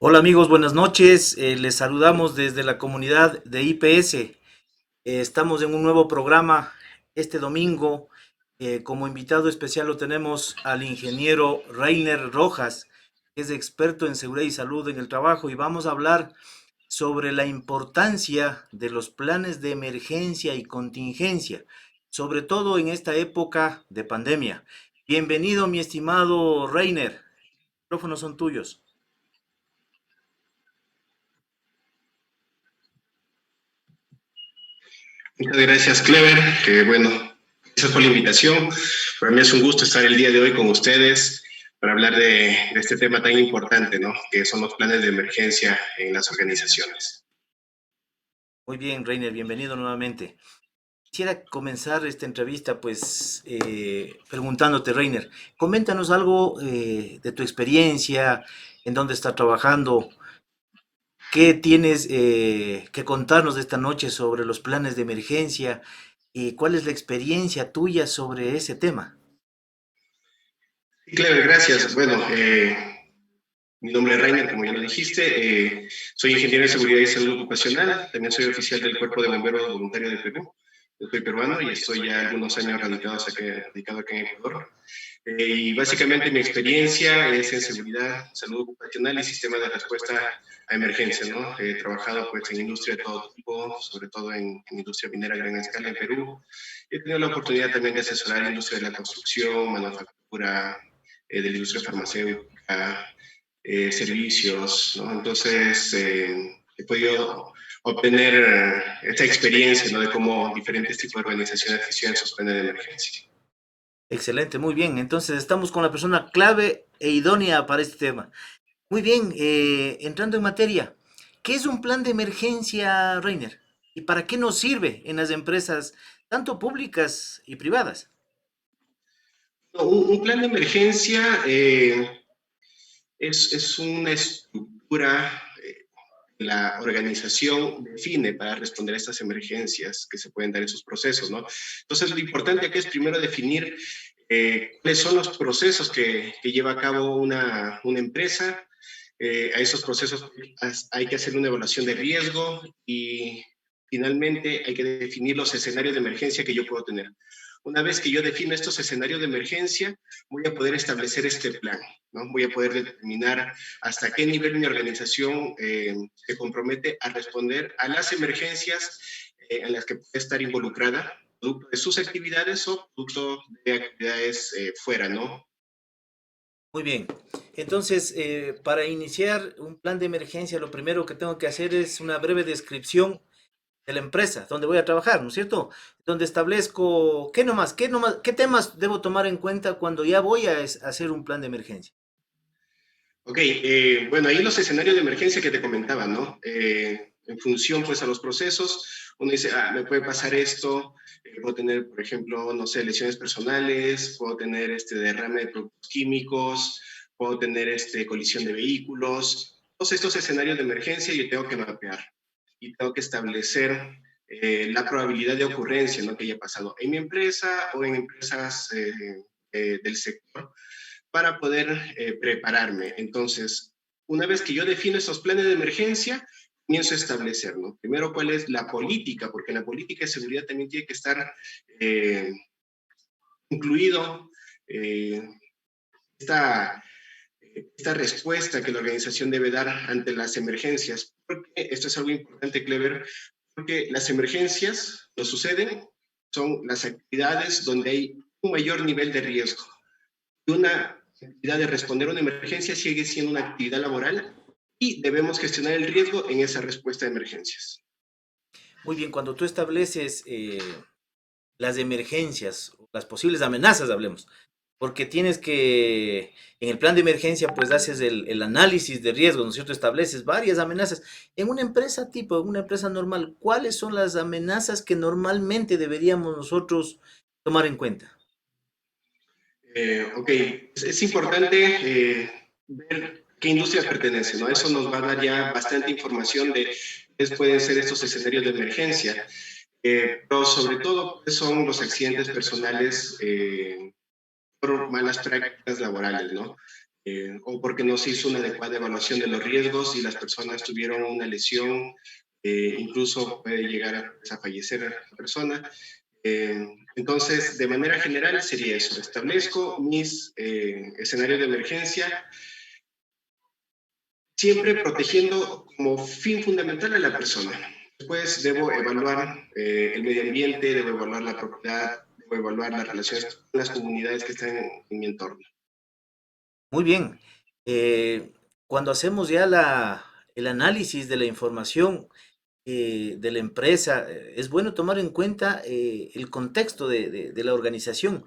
Hola amigos, buenas noches. Les saludamos desde la comunidad de IPS. Estamos en un nuevo programa este domingo. Como invitado especial lo tenemos al ingeniero Reiner Rojas, que es experto en seguridad y salud en el trabajo, y vamos a hablar sobre la importancia de los planes de emergencia y contingencia, sobre todo en esta época de pandemia. Bienvenido, mi estimado Reiner. Los micrófonos son tuyos. Muchas gracias, Clever. Bueno, gracias por la invitación. Para mí es un gusto estar el día de hoy con ustedes para hablar de este tema tan importante, ¿no? Que son los planes de emergencia en las organizaciones. Muy bien, Reiner, bienvenido nuevamente. Quisiera comenzar esta entrevista preguntándote, Reiner, coméntanos algo de tu experiencia, en dónde estás trabajando, qué tienes que contarnos de esta noche sobre los planes de emergencia y cuál es la experiencia tuya sobre ese tema. Sí, Clever, gracias. Bueno, mi nombre es Rainer, como ya lo dijiste. Soy ingeniero en seguridad y salud ocupacional. También soy oficial del Cuerpo de Bomberos Voluntario de Perú. Yo soy peruano y estoy ya algunos años radicado acá en Ecuador. Y básicamente mi experiencia es en seguridad, salud ocupacional y sistemas de respuesta a emergencias, ¿no? He trabajado pues en industria de todo tipo, sobre todo en industria minera a gran escala en Perú. He tenido la oportunidad también de asesorar la industria de la construcción, manufactura, de la industria farmacéutica, servicios, ¿no? Entonces, he podido obtener esta experiencia, ¿no? De cómo diferentes tipos de organizaciones gestionan sus planes de emergencia. Excelente, muy bien. Entonces estamos con la persona clave e idónea para este tema. Muy bien, entrando en materia, ¿qué es un plan de emergencia, Reiner? ¿Y para qué nos sirve en las empresas, tanto públicas y privadas? No, un plan de emergencia es una estructura que la organización define para responder a estas emergencias que se pueden dar en sus procesos, ¿no? Entonces, lo importante aquí es primero definir cuáles son los procesos que lleva a cabo una empresa. A esos procesos hay que hacer una evaluación de riesgo y finalmente hay que definir los escenarios de emergencia que yo puedo tener. Una vez que yo defino estos escenarios de emergencia, voy a poder establecer este plan, ¿no? Voy a poder determinar hasta qué nivel mi organización se compromete a responder a las emergencias en las que puede estar involucrada, producto de sus actividades o producto de actividades fuera, ¿no? Muy bien. Entonces, para iniciar un plan de emergencia, lo primero que tengo que hacer es una breve descripción de la empresa donde voy a trabajar, ¿no es cierto? Donde establezco qué temas debo tomar en cuenta cuando ya voy a hacer un plan de emergencia. Ok, bueno, ahí los escenarios de emergencia que te comentaba, ¿no? En función, pues, a los procesos, uno dice, me puede pasar esto, puedo tener, por ejemplo, no sé, lesiones personales, puedo tener este derrame de productos químicos, puedo tener colisión de vehículos. Todos estos escenarios de emergencia yo tengo que mapear y tengo que establecer la probabilidad de ocurrencia, ¿no? Que haya pasado en mi empresa o en empresas del sector para poder prepararme. Entonces, una vez que yo defino esos planes de emergencia, comienzo a establecer, ¿no? Primero, cuál es la política, porque la política de seguridad también tiene que estar eh, incluido eh, esta, esta respuesta que la organización debe dar ante las emergencias. Porque esto es algo importante, Clever, porque las emergencias, lo suceden, son las actividades donde hay un mayor nivel de riesgo. Una actividad de responder a una emergencia sigue siendo una actividad laboral y debemos gestionar el riesgo en esa respuesta de emergencias. Muy bien, cuando tú estableces las emergencias, las posibles amenazas, hablemos, porque tienes que, en el plan de emergencia, pues haces el análisis de riesgo, ¿no es cierto? Estableces varias amenazas. En una empresa tipo, en una empresa normal, ¿cuáles son las amenazas que normalmente deberíamos nosotros tomar en cuenta? Ok, es importante ver qué industria pertenece, ¿no? Eso nos va a dar ya bastante información de cuáles pueden ser estos escenarios de emergencia. pero sobre todo pues, son los accidentes personales por malas prácticas laborales, ¿no? O porque no se hizo una adecuada evaluación de los riesgos y las personas tuvieron una lesión, incluso puede llegar a fallecer la persona. Eh, entonces, de manera general sería eso. Establezco mis escenarios de emergencia, siempre protegiendo como fin fundamental a la persona. Después debo evaluar el medio ambiente, debo evaluar la propiedad, debo evaluar las relaciones con las comunidades que están en mi entorno. Muy bien. Eh, Cuando hacemos ya el análisis de la información de la empresa, es bueno tomar en cuenta el contexto de la organización.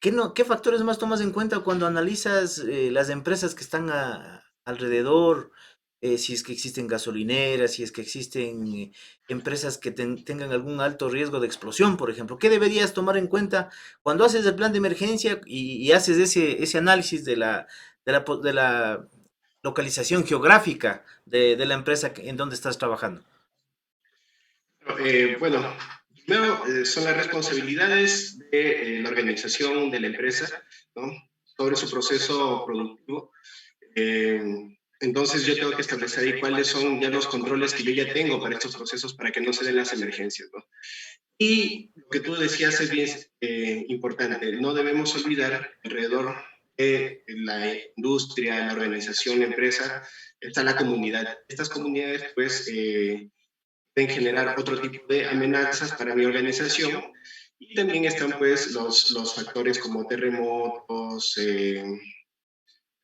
¿Qué factores más tomas en cuenta cuando analizas las empresas que están alrededor? Si es que existen gasolineras, si es que existen empresas que tengan algún alto riesgo de explosión, por ejemplo. ¿Qué deberías tomar en cuenta cuando haces el plan de emergencia y haces ese análisis de la localización geográfica de la empresa en donde estás trabajando? Bueno, primero son las responsabilidades de la organización de la empresa, ¿no? Sobre su proceso productivo. Eh, entonces yo tengo que establecer ahí cuáles son ya los controles que yo ya tengo para estos procesos para que no se den las emergencias, ¿no? Y lo que tú decías es bien importante, no debemos olvidar alrededor de la industria, la organización, la empresa, está la comunidad. Estas comunidades pues pueden generar otro tipo de amenazas para mi organización y también están pues los factores como terremotos,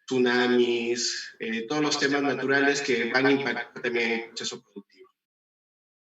tsunamis, todos los temas naturales que van a impactar también el proceso productivo.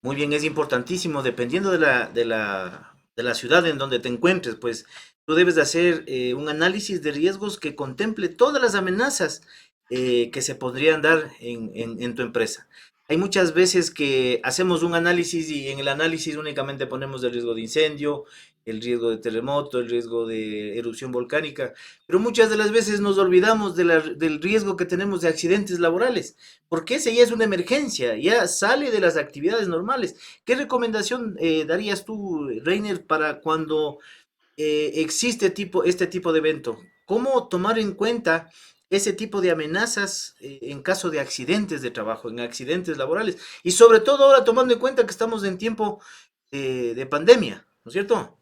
Muy bien, es importantísimo, dependiendo de la ciudad en donde te encuentres, pues tú debes de hacer un análisis de riesgos que contemple todas las amenazas que se podrían dar en tu empresa. Hay muchas veces que hacemos un análisis y en el análisis únicamente ponemos el riesgo de incendio, el riesgo de terremoto, el riesgo de erupción volcánica, pero muchas de las veces nos olvidamos del riesgo que tenemos de accidentes laborales, porque ese ya es una emergencia, ya sale de las actividades normales. ¿Qué recomendación darías tú, Reiner, para cuando existe este tipo de evento? ¿Cómo tomar en cuenta ese tipo de amenazas en caso de accidentes de trabajo, en accidentes laborales? Y sobre todo ahora tomando en cuenta que estamos en tiempo de pandemia, ¿no es cierto?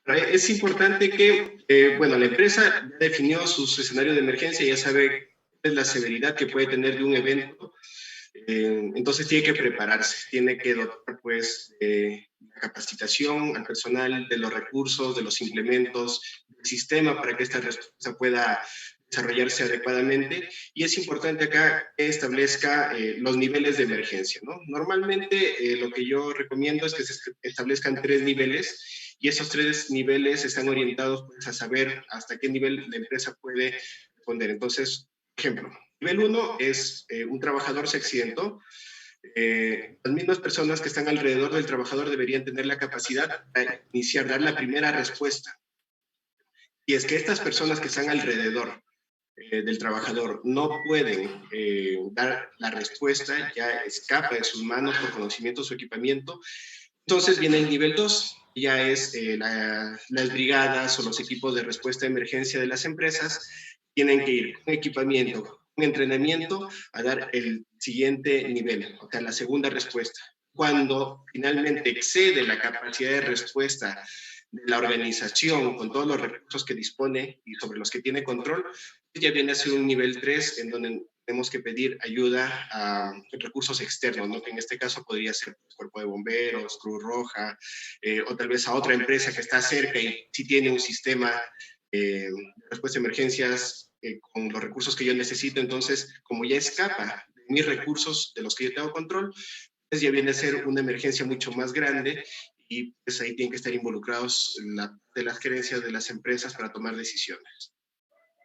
Es importante que, bueno, la empresa ya definió sus escenarios de emergencia, ya sabe cuál es la severidad que puede tener de un evento, entonces tiene que prepararse, tiene que dotar pues la capacitación al personal, de los recursos, de los implementos, del sistema para que esta respuesta pueda desarrollarse adecuadamente. Y es importante acá que establezca los niveles de emergencia, ¿no? Normalmente lo que yo recomiendo es que se establezcan 3 niveles y esos 3 niveles están orientados pues, a saber hasta qué nivel la empresa puede responder. Entonces, ejemplo, nivel 1 es un trabajador se accidentó. Las mismas personas que están alrededor del trabajador deberían tener la capacidad de iniciar, dar la primera respuesta. Y es que estas personas que están alrededor del trabajador no pueden dar la respuesta, ya escapa de sus manos por conocimiento su equipamiento. Entonces viene el nivel 2, ya es las brigadas o los equipos de respuesta a emergencia de las empresas tienen que ir con equipamiento, con entrenamiento a dar el siguiente nivel, o sea, la segunda respuesta. Cuando finalmente excede la capacidad de respuesta de la organización con todos los recursos que dispone y sobre los que tiene control, ya viene a ser un nivel 3 en donde tenemos que pedir ayuda a recursos externos, ¿no? Que en este caso podría ser el Cuerpo de Bomberos, Cruz Roja, o tal vez a otra empresa que está cerca y sí tiene un sistema de respuesta a emergencias con los recursos que yo necesito. Entonces, como ya escapa de mis recursos de los que yo tengo control, pues ya viene a ser una emergencia mucho más grande y pues ahí tienen que estar involucrados de las gerencias de las empresas para tomar decisiones.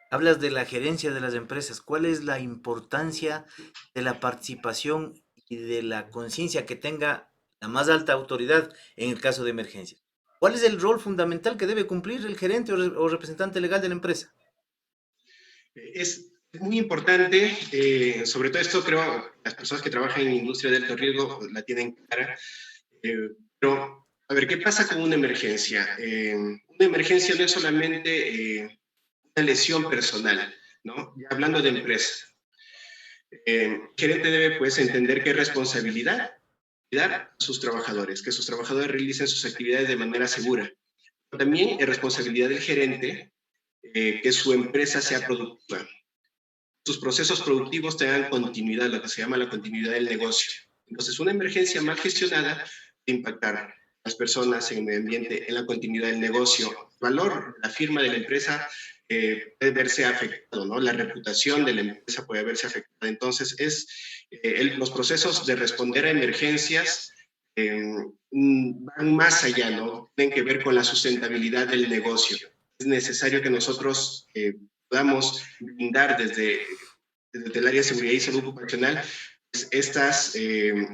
Hablas de la gerencia de las empresas. ¿Cuál es la importancia de la participación y de la conciencia que tenga la más alta autoridad en el caso de emergencia? ¿Cuál es el rol fundamental que debe cumplir el gerente o representante legal de la empresa? Es muy importante, sobre todo esto creo las personas que trabajan en industria de alto riesgo la tienen clara. Pero, a ver, ¿qué pasa con una emergencia? Una emergencia no es solamente una lesión personal, ¿no? Ya hablando de empresa. El gerente debe, pues, entender que es responsabilidad cuidar a sus trabajadores, que sus trabajadores realicen sus actividades de manera segura. También es responsabilidad del gerente que su empresa sea productiva, sus procesos productivos tengan continuidad, lo que se llama la continuidad del negocio. Entonces, una emergencia mal gestionada puede impactar a las personas, en el medio ambiente, en la continuidad del negocio. El valor, la firma de la empresa puede verse afectado, ¿no? La reputación de la empresa puede verse afectada. Entonces, los procesos de responder a emergencias van más allá, ¿no? Tienen que ver con la sustentabilidad del negocio. Es necesario que nosotros podamos brindar desde el área de seguridad y salud ocupacional pues,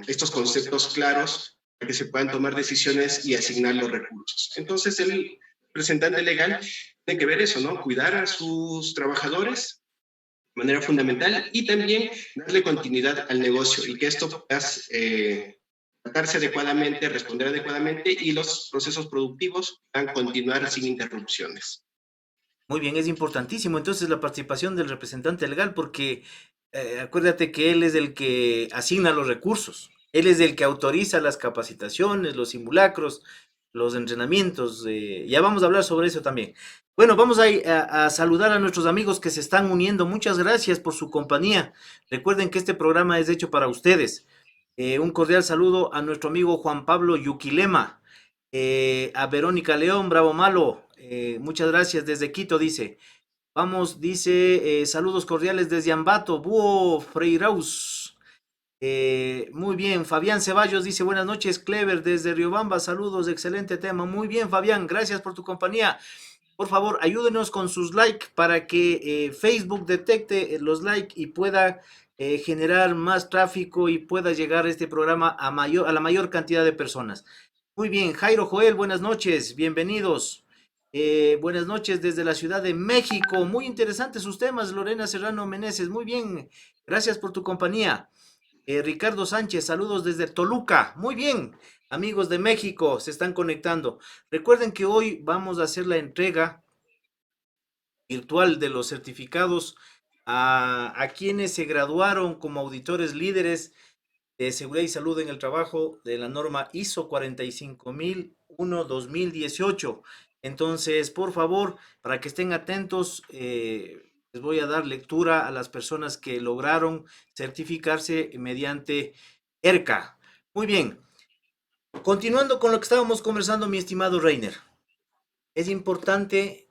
estos conceptos claros para que se puedan tomar decisiones y asignar los recursos. Entonces, el representante legal tiene que ver eso, ¿no? Cuidar a sus trabajadores de manera fundamental y también darle continuidad al negocio y que esto pueda tratarse adecuadamente, responder adecuadamente y los procesos productivos puedan continuar sin interrupciones. Muy bien, es importantísimo entonces la participación del representante legal porque acuérdate que él es el que asigna los recursos, él es el que autoriza las capacitaciones, los simulacros, los entrenamientos. Ya vamos a hablar sobre eso también. Bueno, vamos a saludar a nuestros amigos que se están uniendo. Muchas gracias por su compañía. Recuerden que este programa es hecho para ustedes. Un cordial saludo a nuestro amigo Juan Pablo Yuquilema, a Verónica León, Bravo Malo, muchas gracias desde Quito, dice. Vamos, dice, saludos cordiales desde Ambato, Búho Freiraus. Muy bien, Fabián Ceballos dice, buenas noches, Clever, desde Riobamba, saludos, excelente tema. Muy bien, Fabián, gracias por tu compañía. Por favor, ayúdenos con sus likes para que Facebook detecte los likes y pueda generar más tráfico y pueda llegar este programa a la mayor cantidad de personas. Muy bien, Jairo Joel, buenas noches, bienvenidos. Buenas noches desde la Ciudad de México. Muy interesantes sus temas, Lorena Serrano Meneses. Muy bien, gracias por tu compañía. Ricardo Sánchez, saludos desde Toluca. Muy bien, amigos de México, se están conectando. Recuerden que hoy vamos a hacer la entrega virtual de los certificados a quienes se graduaron como auditores líderes de seguridad y salud en el trabajo de la norma ISO 45001-2018. Entonces, por favor, para que estén atentos, les voy a dar lectura a las personas que lograron certificarse mediante ERCA. Muy bien, continuando con lo que estábamos conversando, mi estimado Reiner, es importante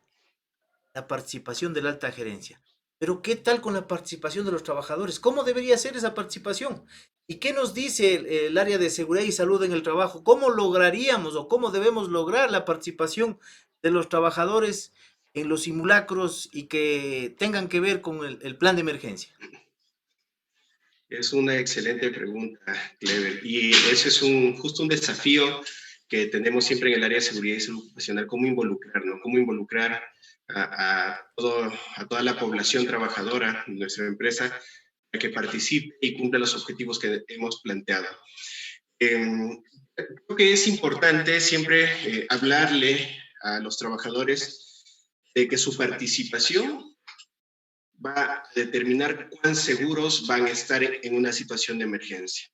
la participación de la alta gerencia. Pero ¿qué tal con la participación de los trabajadores? ¿Cómo debería ser esa participación? ¿Y qué nos dice el área de seguridad y salud en el trabajo? ¿Cómo lograríamos o cómo debemos lograr la participación de los trabajadores en los simulacros y que tengan que ver con el plan de emergencia? Es una excelente pregunta, Clever. Y ese es justo un desafío que tenemos siempre en el área de seguridad y salud ocupacional, cómo involucrar, ¿no? Cómo involucrar a toda la población trabajadora de nuestra empresa para que participe y cumpla los objetivos que hemos planteado. Creo que es importante siempre hablarle a los trabajadores de que su participación va a determinar cuán seguros van a estar en una situación de emergencia.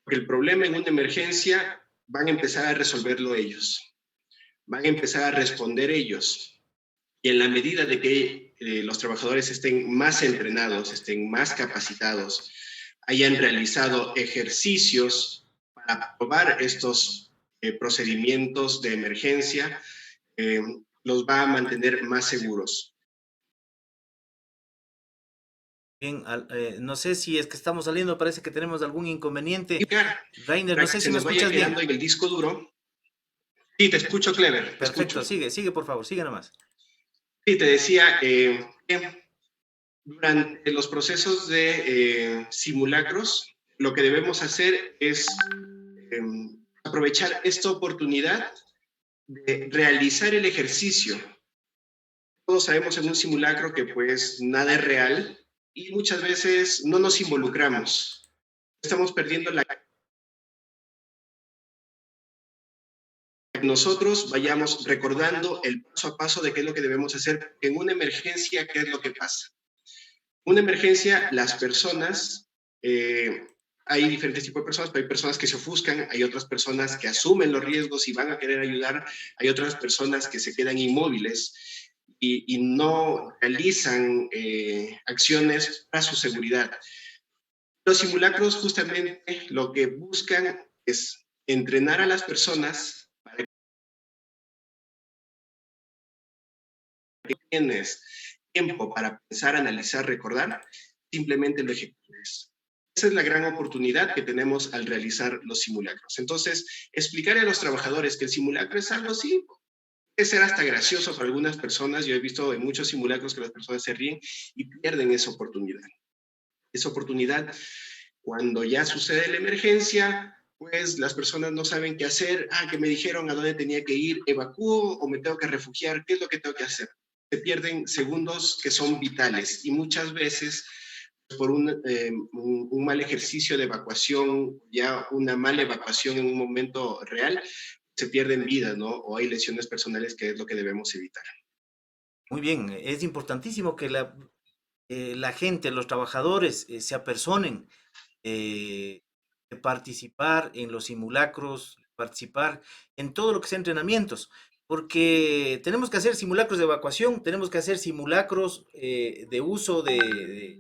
Porque el problema en una emergencia van a empezar a resolverlo ellos, van a empezar a responder ellos. Y en la medida de que los trabajadores estén más entrenados, estén más capacitados, hayan realizado ejercicios para probar estos procedimientos de emergencia, eh, los va a mantener más seguros. Bien, no sé si es que estamos saliendo, parece que tenemos algún inconveniente. Rainer, no Para que sé se si me nos vaya escuchas quedando bien. en el disco duro. Sí, te escucho, Clever, te Perfecto, escucho. sigue por favor, sigue nomás. Sí, te decía que durante los procesos de simulacros, lo que debemos hacer es eh, aprovechar esta oportunidad de realizar el ejercicio. Todos sabemos en un simulacro que pues nada es real y muchas veces no nos involucramos. Estamos perdiendo la que nosotros vayamos recordando el paso a paso de qué es lo que debemos hacer en una emergencia, qué es lo que pasa. Una emergencia, las personas, hay diferentes tipos de personas, pero hay personas que se ofuscan, hay otras personas que asumen los riesgos y van a querer ayudar, hay otras personas que se quedan inmóviles y no realizan acciones para su seguridad. Los simulacros justamente lo que buscan es entrenar a las personas para que tienes tiempo para pensar, analizar, recordar, simplemente lo ejecutes. Esa es la gran oportunidad que tenemos al realizar los simulacros. Entonces, explicarle a los trabajadores que el simulacro es algo así, puede ser hasta gracioso para algunas personas. Yo he visto en muchos simulacros que las personas se ríen y pierden esa oportunidad. Esa oportunidad, cuando ya sucede la emergencia, pues las personas no saben qué hacer. Que me dijeron a dónde tenía que ir, evacúo o me tengo que refugiar, ¿qué es lo que tengo que hacer? Se pierden segundos que son vitales y muchas veces por un mal ejercicio de evacuación, ya una mala evacuación en un momento real, se pierden vidas, ¿no? O hay lesiones personales, que es lo que debemos evitar. Muy bien, es importantísimo que la gente, los trabajadores, se apersonen eh, de participar en los simulacros, participar en todo lo que sea entrenamientos, porque tenemos que hacer simulacros de evacuación, tenemos que hacer simulacros de uso de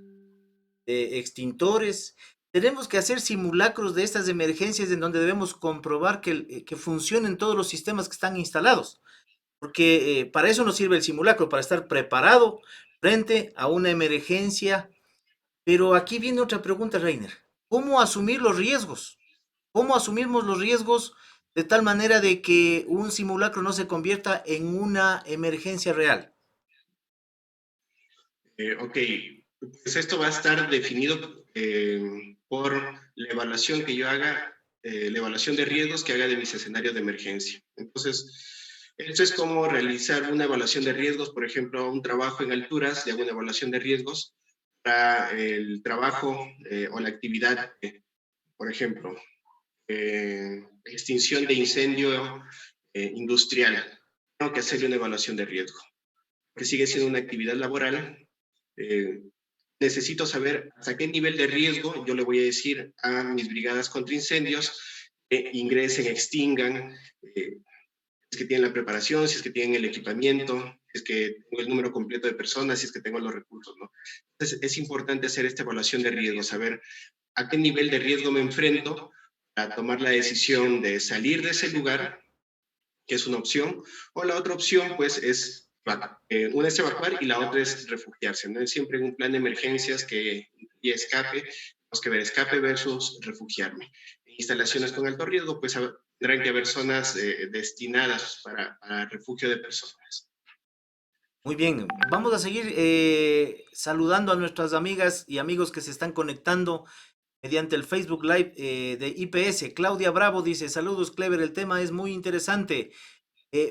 extintores, tenemos que hacer simulacros de estas emergencias en donde debemos comprobar que funcionen todos los sistemas que están instalados, porque para eso nos sirve el simulacro, para estar preparado frente a una emergencia. Pero aquí viene otra pregunta, Reiner. ¿Cómo asumir los riesgos? ¿Cómo asumimos los riesgos de tal manera de que un simulacro no se convierta en una emergencia real? Ok, pues esto va a estar definido por la evaluación que yo haga, la evaluación de riesgos que haga de mis escenarios de emergencia. Entonces, esto es como realizar una evaluación de riesgos, por ejemplo, un trabajo en alturas, de una evaluación de riesgos para el trabajo o la actividad, por ejemplo, extinción de incendio industrial. Tengo que hacerle una evaluación de riesgo, que sigue siendo una actividad laboral. eh, Necesito saber hasta qué nivel de riesgo yo le voy a decir a mis brigadas contra incendios que ingresen, extingan, si es que tienen la preparación, si es que tienen el equipamiento, si es que tengo el número completo de personas, si es que tengo los recursos, ¿no? Entonces, es importante hacer esta evaluación de riesgo, saber a qué nivel de riesgo me enfrento para tomar la decisión de salir de ese lugar, que es una opción, o la otra opción, pues, es una es evacuar y la otra es refugiarse, ¿no? Es siempre un plan de emergencias que y escape, tenemos que ver escape versus refugiarme. En instalaciones con alto riesgo, pues tendrán que haber zonas destinadas para refugio de personas. Muy bien, vamos a seguir saludando a nuestras amigas y amigos que se están conectando mediante el Facebook Live de IPS. Claudia Bravo dice, saludos, Clever, el tema es muy interesante.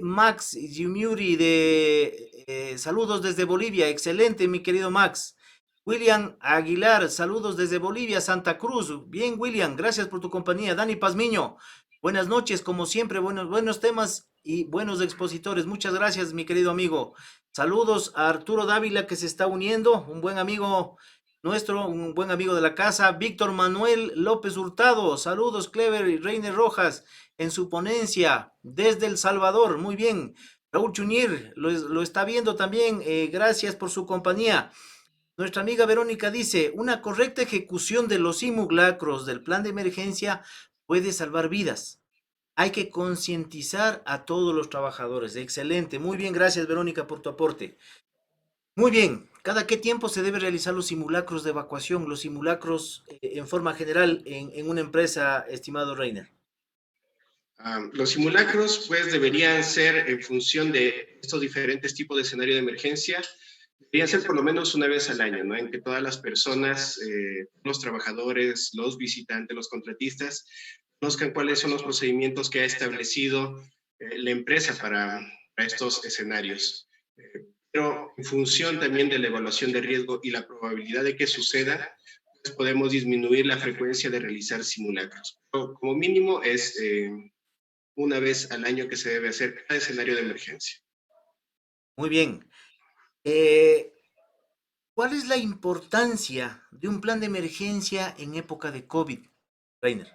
Max Yumuri de saludos desde Bolivia, excelente mi querido Max. William Aguilar, saludos desde Bolivia, Santa Cruz. Bien, William, gracias por tu compañía. Dani Pazmiño, buenas noches, como siempre, buenos temas y buenos expositores. Muchas gracias, mi querido amigo. Saludos a Arturo Dávila que se está uniendo, un buen amigo nuestro, un buen amigo de la casa. Víctor Manuel López Hurtado, saludos, Clever y Reiner Rojas en su ponencia desde El Salvador. Muy bien. Raúl Chunir lo está viendo también. Gracias por su compañía. Nuestra amiga Verónica dice, una correcta ejecución de los simulacros del plan de emergencia puede salvar vidas. Hay que concientizar a todos los trabajadores. Excelente. Muy bien, gracias Verónica por tu aporte. Muy bien. ¿Cada qué tiempo se debe realizar los simulacros de evacuación, los simulacros en forma general en una empresa, estimado Reiner? Los simulacros, pues, deberían ser en función de estos diferentes tipos de escenario de emergencia, deberían ser por lo menos una vez al año, ¿no? En que todas las personas, los trabajadores, los visitantes, los contratistas, conozcan cuáles son los procedimientos que ha establecido la empresa para estos escenarios. Pero en función también de la evaluación de riesgo y la probabilidad de que suceda, pues podemos disminuir la frecuencia de realizar simulacros. Pero como mínimo es una vez al año que se debe hacer cada escenario de emergencia. Muy bien. Eh, ¿Cuál es la importancia de un plan de emergencia en época de COVID, Reiner?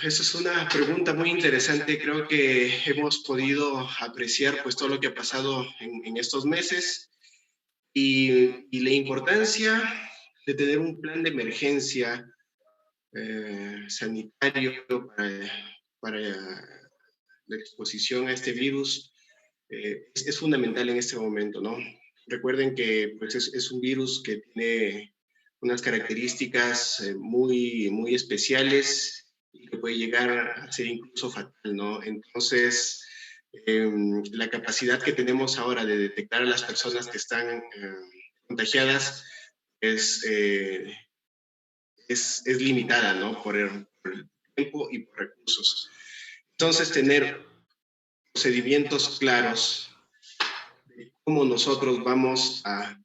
Esa es una pregunta muy interesante. Creo que hemos podido apreciar pues todo lo que ha pasado en estos meses y la importancia de tener un plan de emergencia sanitario para la exposición a este virus es fundamental en este momento, ¿no? Recuerden que pues, es un virus que tiene unas características muy especiales y que puede llegar a ser incluso fatal, ¿no? Entonces, la capacidad que tenemos ahora de detectar a las personas que están contagiadas es, eh, es limitada, ¿no? Por el tiempo y por recursos. Entonces, tener procedimientos claros de cómo nosotros vamos a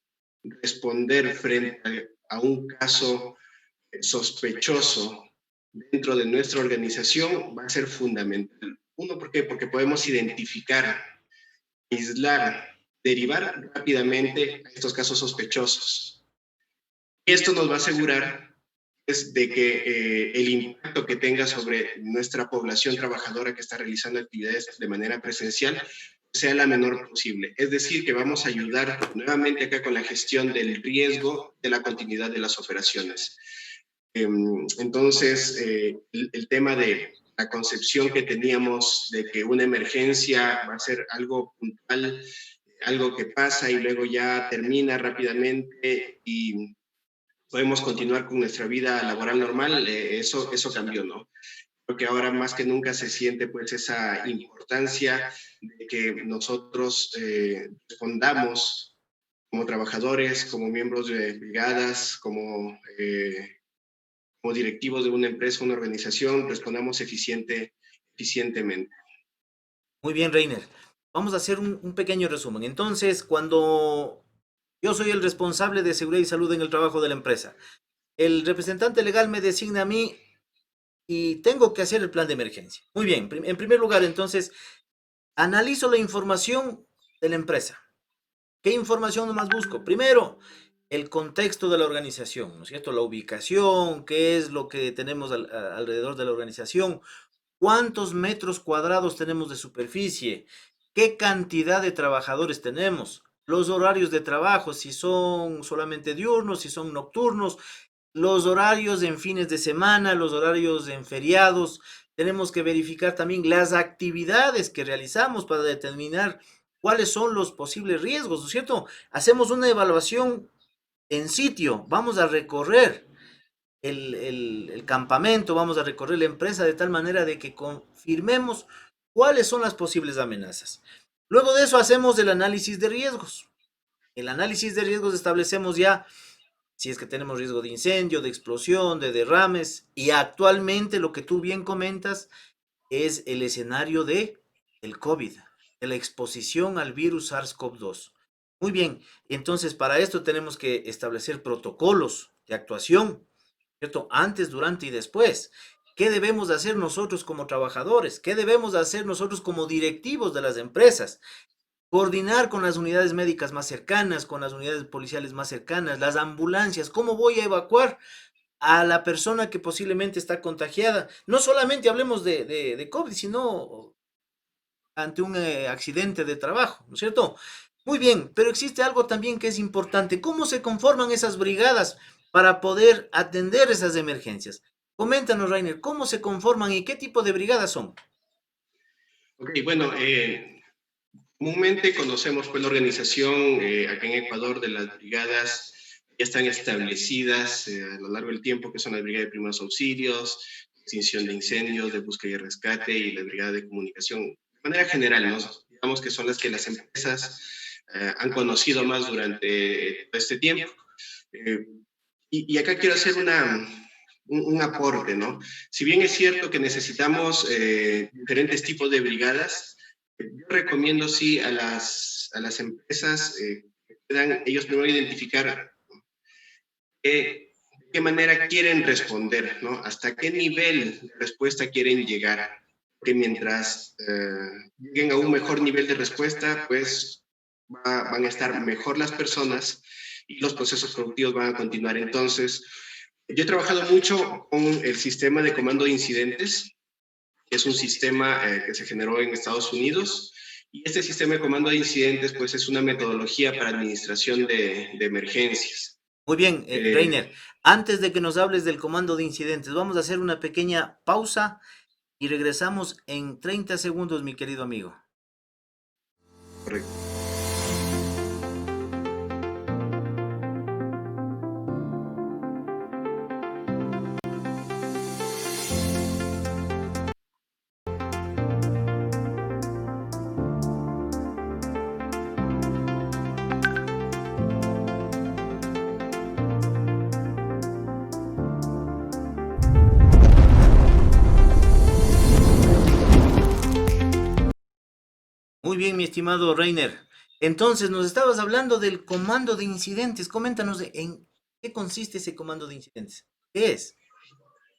responder frente a un caso sospechoso dentro de nuestra organización va a ser fundamental. Uno, ¿por qué? Porque podemos identificar, aislar, derivar rápidamente a estos casos sospechosos. Y esto nos va a asegurar es de que el impacto que tenga sobre nuestra población trabajadora que está realizando actividades de manera presencial sea la menor posible. Es decir, que vamos a ayudar nuevamente acá con la gestión del riesgo de la continuidad de las operaciones. Entonces, el tema de la concepción que teníamos de que una emergencia va a ser algo puntual, algo que pasa y luego ya termina rápidamente y podemos continuar con nuestra vida laboral normal, eso cambió, ¿no? Creo que ahora más que nunca se siente pues esa importancia de que nosotros respondamos como trabajadores, como miembros de brigadas, como directivos de una empresa, una organización, respondamos eficientemente. Muy bien, Reiner. Vamos a hacer un pequeño resumen. Entonces, cuando yo soy el responsable de seguridad y salud en el trabajo de la empresa, el representante legal me designa a mí y tengo que hacer el plan de emergencia. Muy bien. En primer lugar, entonces, analizo la información de la empresa. ¿Qué información más busco? Primero, el contexto de la organización, ¿no es cierto? La ubicación, qué es lo que tenemos alrededor de la organización, cuántos metros cuadrados tenemos de superficie, qué cantidad de trabajadores tenemos, los horarios de trabajo, si son solamente diurnos, si son nocturnos, los horarios en fines de semana, los horarios en feriados. Tenemos que verificar también las actividades que realizamos para determinar cuáles son los posibles riesgos, ¿no es cierto? Hacemos una evaluación en sitio, vamos a recorrer el campamento, vamos a recorrer la empresa de tal manera de que confirmemos cuáles son las posibles amenazas. Luego de eso hacemos el análisis de riesgos. El análisis de riesgos establecemos ya si es que tenemos riesgo de incendio, de explosión, de derrames, y actualmente lo que tú bien comentas es el escenario de el COVID, de la exposición al virus SARS-CoV-2. Muy bien, entonces para esto tenemos que establecer protocolos de actuación, ¿cierto? Antes, durante y después. ¿Qué debemos hacer nosotros como trabajadores? ¿Qué debemos hacer nosotros como directivos de las empresas? Coordinar con las unidades médicas más cercanas, con las unidades policiales más cercanas, las ambulancias, ¿cómo voy a evacuar a la persona que posiblemente está contagiada? No solamente hablemos de COVID, sino ante un accidente de trabajo, ¿no es cierto? Muy bien, pero existe algo también que es importante. ¿Cómo se conforman esas brigadas para poder atender esas emergencias? Coméntanos, Rainer, ¿cómo se conforman y qué tipo de brigadas son? Ok, bueno, comúnmente conocemos pues la organización acá en Ecuador de las brigadas ya están establecidas a lo largo del tiempo, que son las brigadas de primeros auxilios, extinción de incendios, de búsqueda y rescate y la brigada de comunicación. De manera general, ¿no? Digamos que son las que las empresas han conocido más durante todo este tiempo. Eh, y acá quiero hacer un aporte, ¿no? Si bien es cierto que necesitamos diferentes tipos de brigadas, yo recomiendo sí a las empresas que puedan ellos primero identificar qué qué manera quieren responder, ¿no? Hasta qué nivel de respuesta quieren llegar. Porque mientras lleguen a un mejor nivel de respuesta, pues van a estar mejor las personas y los procesos productivos van a continuar. Entonces, yo he trabajado mucho con el sistema de comando de incidentes, que es un sistema que se generó en Estados Unidos. Y este sistema de comando de incidentes, pues es una metodología para administración de emergencias. Muy bien, Reiner, antes de que nos hables del comando de incidentes, vamos a hacer una pequeña pausa y regresamos en 30 segundos, mi querido amigo. Correcto. Muy bien, mi estimado Reiner. Entonces, nos estabas hablando del comando de incidentes. Coméntanos en qué consiste ese comando de incidentes. ¿Qué es?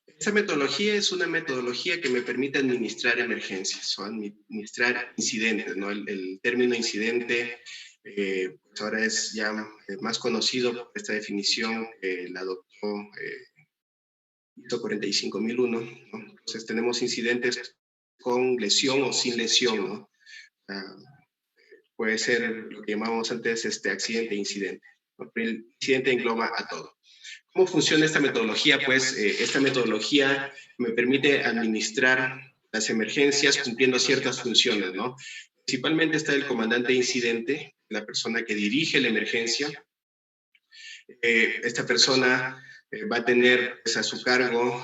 Esa metodología es una metodología que me permite administrar emergencias o administrar incidentes, ¿no? El término incidente pues ahora es ya más conocido por esta definición que la adoptó ISO 45001, ¿no? Entonces tenemos incidentes con lesión o sin lesión, ¿no? Puede ser lo que llamábamos antes accidente e incidente, ¿no? El incidente engloba a todo. ¿Cómo funciona esta metodología? Pues esta metodología me permite administrar las emergencias cumpliendo ciertas funciones, ¿no? Principalmente está el comandante de incidente, la persona que dirige la emergencia. Esta persona va a tener pues, a su cargo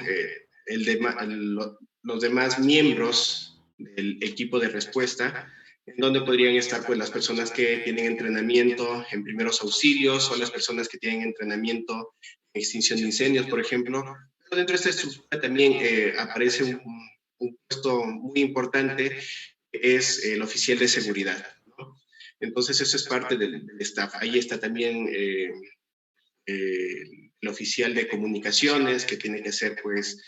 los demás miembros del equipo de respuesta, en donde podrían estar pues, las personas que tienen entrenamiento en primeros auxilios o las personas que tienen entrenamiento en extinción de incendios, por ejemplo. Pero dentro de esta estructura también aparece un puesto muy importante, que es el oficial de seguridad, ¿no? Entonces, eso es parte del staff. Ahí está también el oficial de comunicaciones, que tiene que hacer pues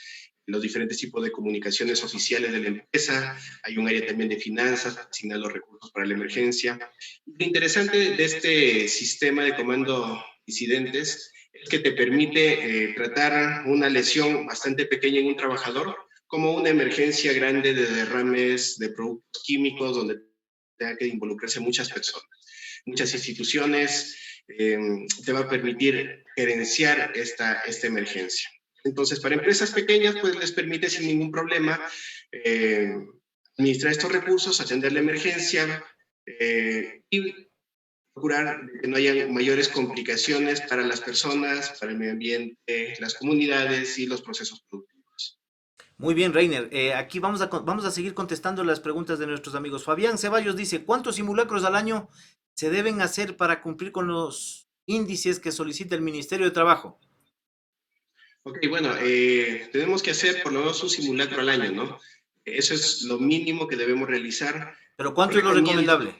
los diferentes tipos de comunicaciones oficiales de la empresa. Hay un área también de finanzas, asignar los recursos para la emergencia. Lo interesante de este sistema de comando incidentes es que te permite tratar una lesión bastante pequeña en un trabajador como una emergencia grande de derrames de productos químicos donde tenga que involucrarse muchas personas, muchas instituciones. Te va a permitir gerenciar esta emergencia. Entonces, para empresas pequeñas, pues les permite sin ningún problema administrar estos recursos, atender la emergencia y procurar que no haya mayores complicaciones para las personas, para el medio ambiente, las comunidades y los procesos productivos. Muy bien, Reiner. Aquí vamos a seguir contestando las preguntas de nuestros amigos. Fabián Ceballos dice, ¿cuántos simulacros al año se deben hacer para cumplir con los índices que solicita el Ministerio de Trabajo? Ok, bueno, tenemos que hacer por lo menos un simulacro al año, ¿no? Eso es lo mínimo que debemos realizar. ¿Pero cuánto es lo recomendable?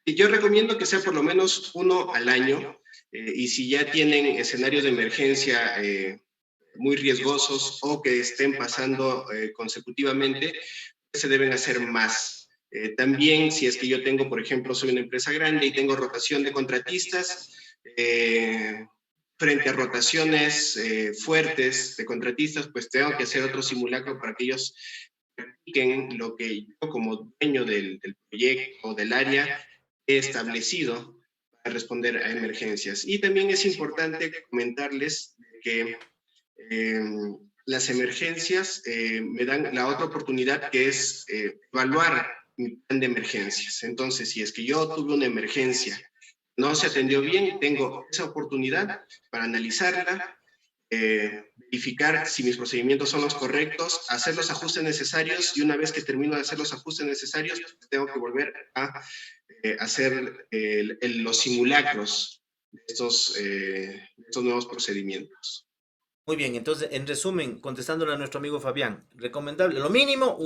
Yo recomiendo que sea por lo menos uno al año, y si ya tienen escenarios de emergencia muy riesgosos o que estén pasando consecutivamente, se deben hacer más. También, si es que yo tengo, por ejemplo, soy una empresa grande y tengo rotación de contratistas, frente a rotaciones fuertes de contratistas, pues tengo que hacer otro simulacro para que ellos practiquen lo que yo como dueño del proyecto o del área he establecido para responder a emergencias. Y también es importante comentarles que las emergencias me dan la otra oportunidad, que es evaluar mi plan de emergencias. Entonces, si es que yo tuve una emergencia, no se atendió bien, tengo esa oportunidad para analizarla, verificar si mis procedimientos son los correctos, hacer los ajustes necesarios, y una vez que termino de hacer los ajustes necesarios, tengo que volver a hacer los simulacros de estos nuevos procedimientos. Muy bien, entonces, en resumen, contestándole a nuestro amigo Fabián, recomendable, lo mínimo,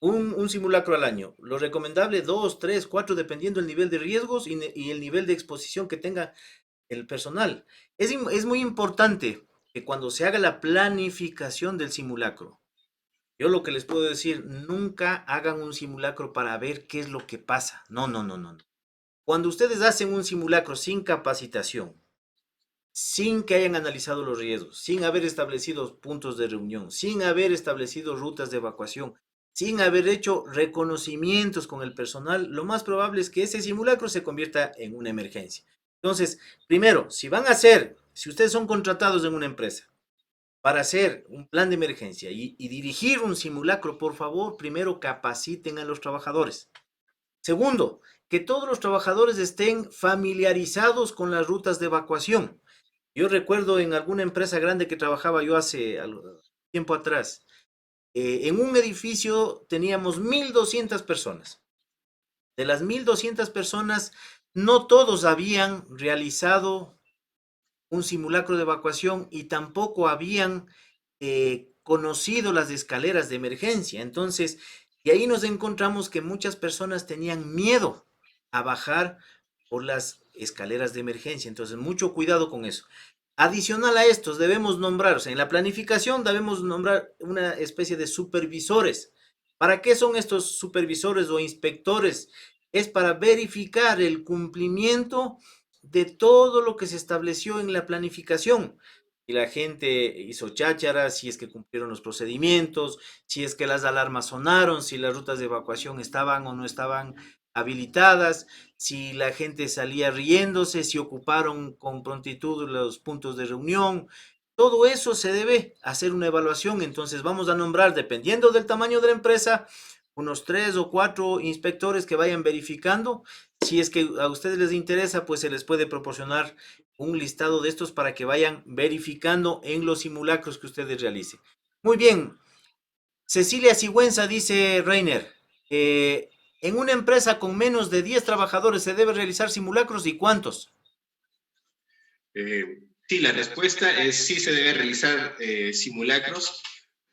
un simulacro al año. Lo recomendable, dos, tres, cuatro, dependiendo del nivel de riesgos y el nivel de exposición que tenga el personal. Es muy importante que cuando se haga la planificación del simulacro, yo lo que les puedo decir, nunca hagan un simulacro para ver qué es lo que pasa. No, no, no, no. Cuando ustedes hacen un simulacro sin capacitación, sin que hayan analizado los riesgos, sin haber establecido puntos de reunión, sin haber establecido rutas de evacuación, sin haber hecho reconocimientos con el personal, lo más probable es que ese simulacro se convierta en una emergencia. Entonces, primero, si ustedes son contratados en una empresa para hacer un plan de emergencia y dirigir un simulacro, por favor, primero capaciten a los trabajadores. Segundo, que todos los trabajadores estén familiarizados con las rutas de evacuación. Yo recuerdo en alguna empresa grande que trabajaba yo hace tiempo atrás, en un edificio teníamos 1.200 personas. De las 1.200 personas, no todos habían realizado un simulacro de evacuación y tampoco habían conocido las escaleras de emergencia. Entonces, y ahí nos encontramos que muchas personas tenían miedo a bajar por las escaleras de emergencia. Entonces, mucho cuidado con eso. Adicional a estos, debemos nombrar, o sea, en la planificación debemos nombrar una especie de supervisores. ¿Para qué son estos supervisores o inspectores? Es para verificar el cumplimiento de todo lo que se estableció en la planificación. Y la gente hizo chácharas, si es que cumplieron los procedimientos, si es que las alarmas sonaron, si las rutas de evacuación estaban o no estaban habilitadas, si la gente salía riéndose, si ocuparon con prontitud los puntos de reunión. Todo eso se debe hacer una evaluación. Entonces vamos a nombrar, dependiendo del tamaño de la empresa, unos 3 o 4 inspectores que vayan verificando. Si es que a ustedes les interesa, pues se les puede proporcionar un listado de estos para que vayan verificando en los simulacros que ustedes realicen. Muy bien. Cecilia Sigüenza dice, Reiner, en una empresa con menos de 10 trabajadores se debe realizar simulacros, ¿y cuántos? Sí, la respuesta es sí se debe realizar simulacros,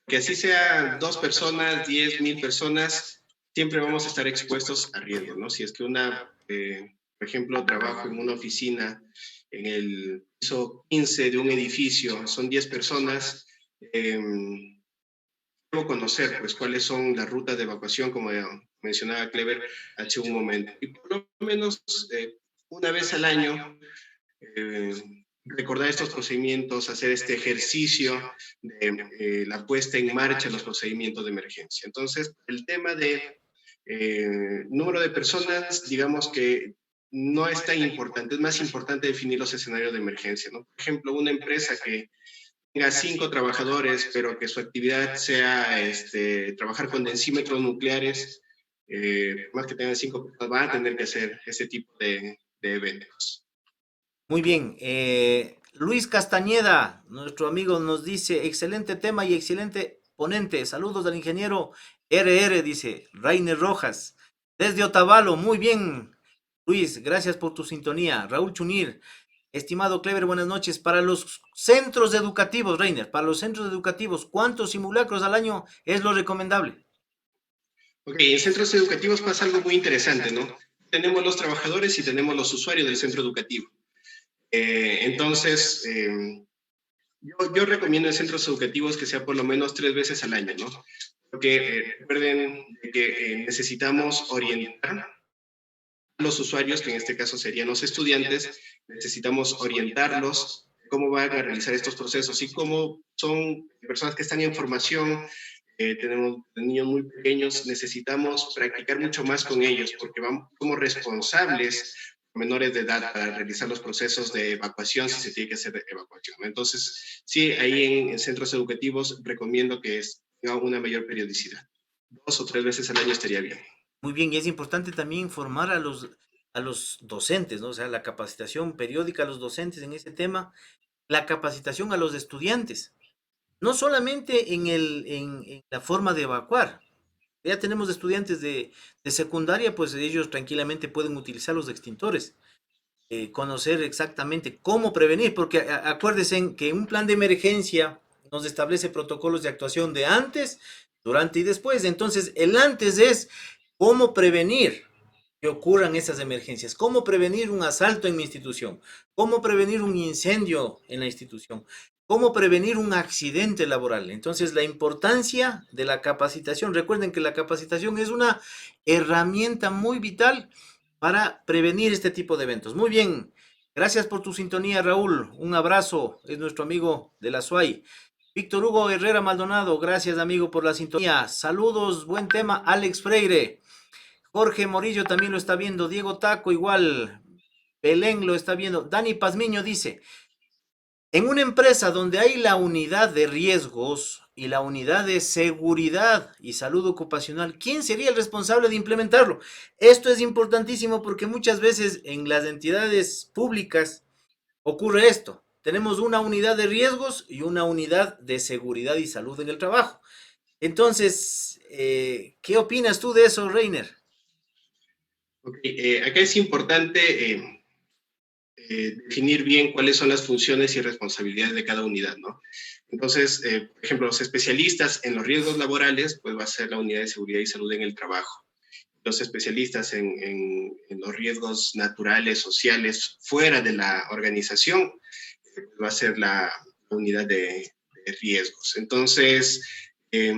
que así sea 2 personas, 10.000 personas, siempre vamos a estar expuestos a riesgo, ¿no? Si es que por ejemplo, trabajo en una oficina en el piso 15 de un edificio, son 10 personas, debo conocer pues cuáles son las rutas de evacuación, como mencionaba Clever hace un momento. Y por lo menos una vez al año, eh, recordar estos procedimientos, hacer este ejercicio de la puesta en marcha de los procedimientos de emergencia. Entonces, el tema de número de personas, digamos que no es tan importante, es más importante definir los escenarios de emergencia, ¿no? Por ejemplo, una empresa que tenga 5 trabajadores, pero que su actividad sea trabajar con densímetros nucleares, más que tengan 5 personas, van a tener que hacer ese tipo de eventos. Muy bien. Luis Castañeda, nuestro amigo, nos dice, excelente tema y excelente ponente. Saludos al ingeniero RR, dice Rainer Rojas. Desde Otavalo, muy bien. Luis, gracias por tu sintonía. Raúl Chunir, estimado Clever, buenas noches. Para los centros educativos, Reiner, para los centros educativos, ¿cuántos simulacros al año es lo recomendable? Ok, en centros educativos pasa algo muy interesante, ¿no? Tenemos los trabajadores y tenemos los usuarios del centro educativo. Entonces, yo recomiendo en centros educativos que sea por lo menos 3 veces al año, ¿no? Porque recuerden que necesitamos orientar a los usuarios, que en este caso serían los estudiantes, necesitamos orientarlos cómo van a realizar estos procesos y cómo son personas que están en formación, tenemos niños muy pequeños, necesitamos practicar mucho más con ellos porque vamos como responsables menores de edad para realizar los procesos de evacuación si se tiene que hacer evacuación. Entonces, sí, ahí en centros educativos recomiendo que tenga una mayor periodicidad. 2 o 3 veces al año estaría bien. Muy bien, y es importante también informar a los docentes, ¿no? O sea, la capacitación periódica a los docentes en ese tema, la capacitación a los estudiantes, no solamente en la forma de evacuar. Ya tenemos estudiantes de secundaria, pues ellos tranquilamente pueden utilizar los extintores, conocer exactamente cómo prevenir, porque acuérdense que un plan de emergencia nos establece protocolos de actuación de antes, durante y después. Entonces, el antes es cómo prevenir. que ocurran esas emergencias. ¿Cómo prevenir un asalto en mi institución? ¿Cómo prevenir un incendio en la institución? ¿Cómo prevenir un accidente laboral? Entonces, la importancia de la capacitación. Recuerden que la capacitación es una herramienta muy vital para prevenir este tipo de eventos. Muy bien. Gracias por tu sintonía, Raúl. Un abrazo. Es nuestro amigo de la SUAY. Víctor Hugo Herrera Maldonado, gracias amigo por la sintonía. Saludos, buen tema. Alex Freire. Jorge Morillo también lo está viendo. Diego Taco igual. Belén lo está viendo. Dani Pazmiño dice, en una empresa donde hay la unidad de riesgos y la unidad de seguridad y salud ocupacional, ¿quién sería el responsable de implementarlo? Esto es importantísimo porque muchas veces en las entidades públicas ocurre esto. Tenemos una unidad de riesgos y una unidad de seguridad y salud en el trabajo. Entonces, ¿qué opinas tú de eso, Reiner? Ok, acá es importante definir bien cuáles son las funciones y responsabilidades de cada unidad, ¿no? Entonces, por ejemplo, los especialistas en los riesgos laborales, pues va a ser la unidad de seguridad y salud en el trabajo. Los especialistas en los riesgos naturales, sociales, fuera de la organización, va a ser la unidad de riesgos. Entonces,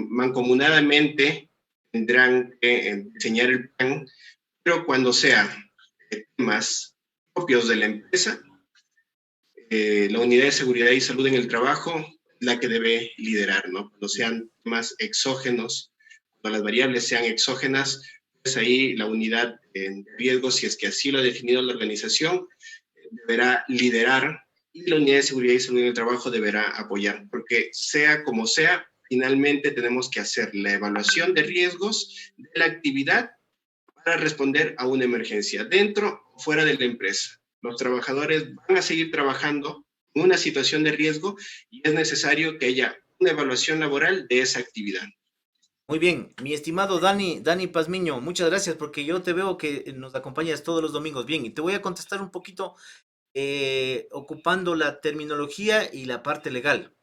mancomunadamente tendrán que diseñar el plan, pero cuando sea temas propios de la empresa, la unidad de seguridad y salud en el trabajo, la que debe liderar, ¿no? Cuando sean temas exógenos, cuando las variables sean exógenas, pues ahí la unidad de riesgo, si es que así lo ha definido la organización, deberá liderar y la unidad de seguridad y salud en el trabajo deberá apoyar, porque sea como sea, finalmente tenemos que hacer la evaluación de riesgos de la actividad para responder a una emergencia, dentro o fuera de la empresa. Los trabajadores van a seguir trabajando en una situación de riesgo y es necesario que haya una evaluación laboral de esa actividad. Muy bien, mi estimado Dani Pazmiño, muchas gracias porque yo te veo que nos acompañas todos los domingos. Bien, y te voy a contestar un poquito ocupando la terminología y la parte legal.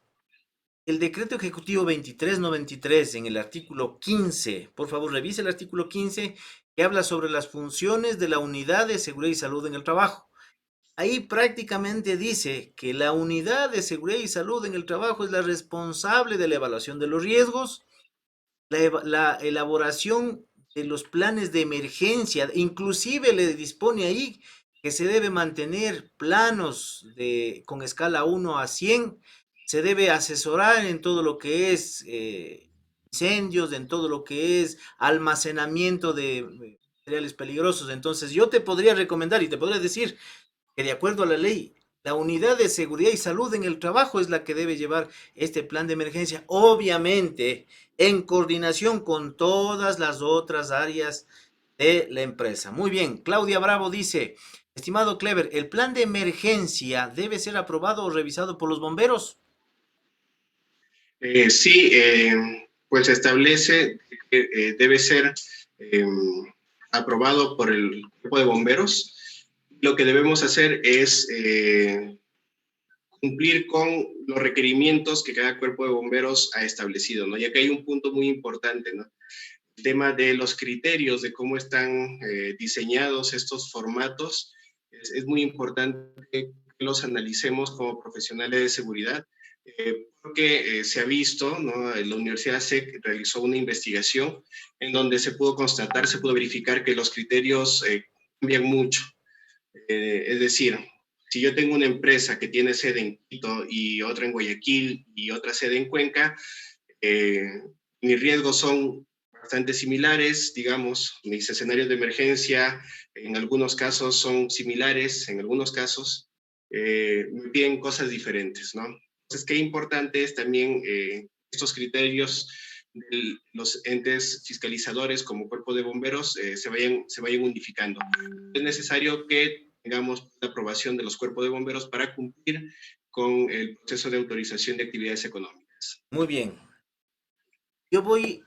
El decreto ejecutivo 2393 en el artículo 15, por favor revise el artículo 15 que habla sobre las funciones de la unidad de seguridad y salud en el trabajo. Ahí prácticamente dice que la unidad de seguridad y salud en el trabajo es la responsable de la evaluación de los riesgos, la elaboración de los planes de emergencia, inclusive le dispone ahí que se debe mantener planos con escala 1 a 100, se debe asesorar en todo lo que es incendios, en todo lo que es almacenamiento de materiales peligrosos. Entonces yo te podría recomendar y te podría decir que de acuerdo a la ley, la unidad de seguridad y salud en el trabajo es la que debe llevar este plan de emergencia, obviamente en coordinación con todas las otras áreas de la empresa. Muy bien, Claudia Bravo dice, estimado Clever, ¿el plan de emergencia debe ser aprobado o revisado por los bomberos? Sí, pues establece que debe ser eh, aprobado por el cuerpo de bomberos. Lo que debemos hacer es cumplir con los requerimientos que cada cuerpo de bomberos ha establecido, ¿no? Ya que hay un punto muy importante, ¿no? El tema de los criterios, de cómo están diseñados estos formatos, es muy importante que los analicemos como profesionales de seguridad, porque se ha visto, ¿no? La Universidad SEC realizó una investigación en donde se pudo constatar, se pudo verificar que los criterios cambian mucho. Es decir, si yo tengo una empresa que tiene sede en Quito y otra en Guayaquil y otra sede en Cuenca, eh, mis riesgos son bastante similares, digamos, mis escenarios de emergencia en algunos casos son similares, en algunos casos me piden cosas diferentes, ¿no? Entonces, qué importante es también estos criterios de los entes fiscalizadores como cuerpo de bomberos se vayan unificando. Es necesario que tengamos la aprobación de los cuerpos de bomberos para cumplir con el proceso de autorización de actividades económicas. Muy bien. Yo voy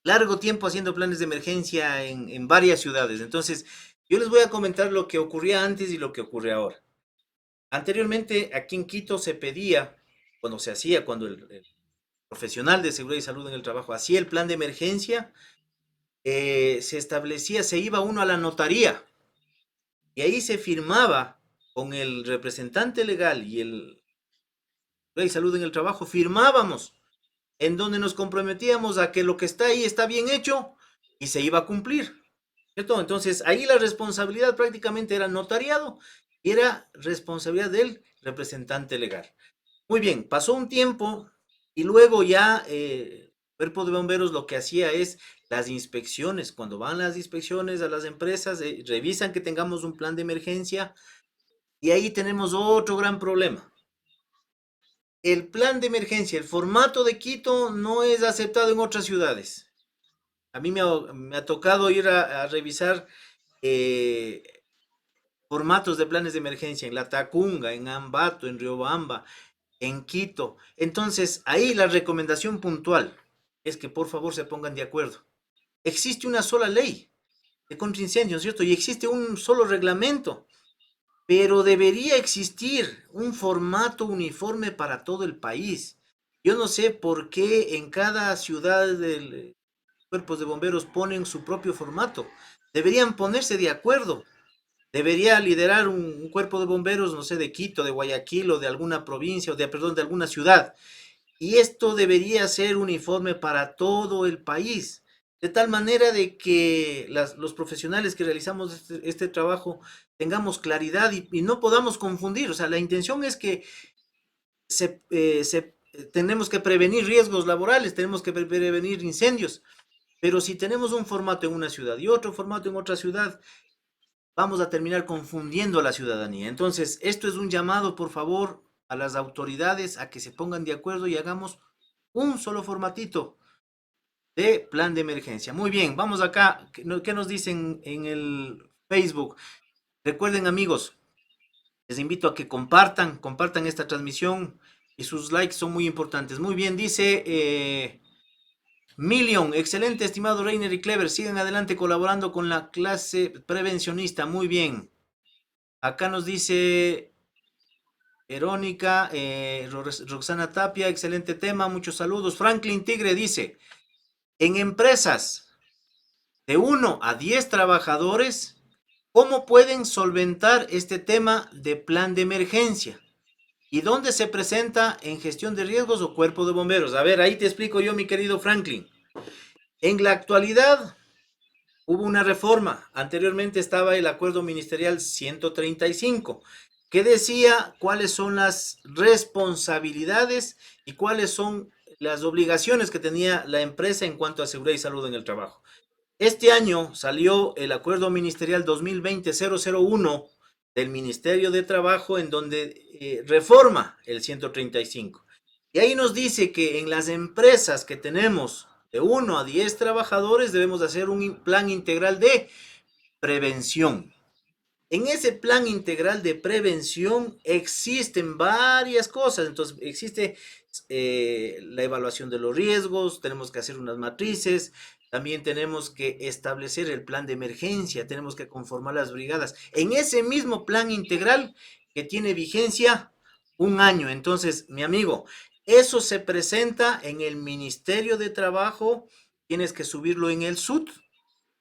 largo tiempo haciendo planes de emergencia en varias ciudades. Entonces, yo les voy a comentar lo que ocurría antes y lo que ocurre ahora. Anteriormente, aquí en Quito se pedía, cuando se hacía, cuando el profesional de seguridad y salud en el trabajo hacía el plan de emergencia, se establecía, se iba uno a la notaría y ahí se firmaba con el representante legal y el Ley de Salud en el Trabajo, firmábamos en donde nos comprometíamos a que lo que está ahí está bien hecho y se iba a cumplir, ¿cierto? Entonces ahí la responsabilidad prácticamente era notariado y era responsabilidad del representante legal. Muy bien, pasó un tiempo y luego ya el Cuerpo de Bomberos lo que hacía es las inspecciones. Cuando van las inspecciones a las empresas, revisan que tengamos un plan de emergencia y ahí tenemos otro gran problema. El plan de emergencia, el formato de Quito no es aceptado en otras ciudades. A mí me ha tocado ir a revisar eh, formatos de planes de emergencia en La Tacunga, en Ambato, en Riobamba, en Quito. Entonces, ahí la recomendación puntual es que por favor se pongan de acuerdo. Existe una sola ley de contra incendios, ¿cierto? Y existe un solo reglamento, pero debería existir un formato uniforme para todo el país. Yo no sé por qué en cada ciudad del cuerpos de bomberos ponen su propio formato. Deberían ponerse de acuerdo. Debería liderar un cuerpo de bomberos, no sé, de Quito, de Guayaquil o de alguna provincia, o de, perdón, de alguna ciudad. Y esto debería ser uniforme para todo el país, de tal manera de que los profesionales que realizamos este trabajo tengamos claridad y no podamos confundir. O sea, la intención es que tenemos que prevenir riesgos laborales, tenemos que prevenir incendios, pero si tenemos un formato en una ciudad y otro formato en otra ciudad, vamos a terminar confundiendo a la ciudadanía. Entonces, esto es un llamado, por favor, a las autoridades a que se pongan de acuerdo y hagamos un solo formatito de plan de emergencia. Muy bien, vamos acá. ¿Qué nos dicen en el Facebook? Recuerden, amigos, les invito a que compartan esta transmisión y sus likes son muy importantes. Muy bien, dice Million, excelente, estimado Reiner y Clever. Sigan adelante colaborando con la clase prevencionista. Muy bien. Acá nos dice Verónica, Roxana Tapia, excelente tema, muchos saludos. Franklin Tigre dice, en empresas de 1 a 10 trabajadores, ¿cómo pueden solventar este tema de plan de emergencia? ¿Y dónde se presenta en gestión de riesgos o cuerpo de bomberos? A ver, ahí te explico yo, mi querido Franklin. En la actualidad hubo una reforma. Anteriormente estaba el acuerdo ministerial 135, que decía cuáles son las responsabilidades y cuáles son las obligaciones que tenía la empresa en cuanto a seguridad y salud en el trabajo. Este año salió el acuerdo ministerial 2020-001 del Ministerio de Trabajo en donde reforma el 135. Y ahí nos dice que en las empresas que tenemos de 1 a 10 trabajadores debemos hacer un plan integral de prevención. En ese plan integral de prevención existen varias cosas. Entonces existe la evaluación de los riesgos, tenemos que hacer unas matrices, también tenemos que establecer el plan de emergencia, tenemos que conformar las brigadas. En ese mismo plan integral que tiene vigencia 1 año. Entonces, mi amigo, eso se presenta en el Ministerio de Trabajo, tienes que subirlo en el SUT.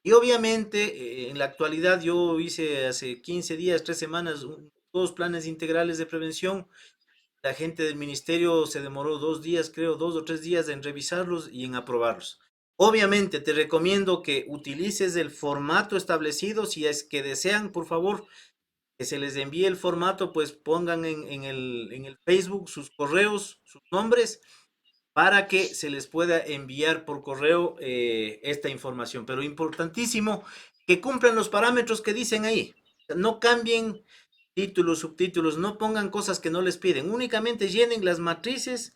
Y obviamente, en la actualidad yo hice hace 15 días, 3 semanas, 2 planes integrales de prevención. La gente del ministerio se demoró 2 días, creo, 2 o 3 días en revisarlos y en aprobarlos. Obviamente, te recomiendo que utilices el formato establecido. Si es que desean, por favor, que se les envíe el formato, pues pongan en el Facebook sus correos, sus nombres para que se les pueda enviar por correo esta información. Pero importantísimo que cumplan los parámetros que dicen ahí. No cambien títulos, subtítulos, no pongan cosas que no les piden. Únicamente llenen las matrices.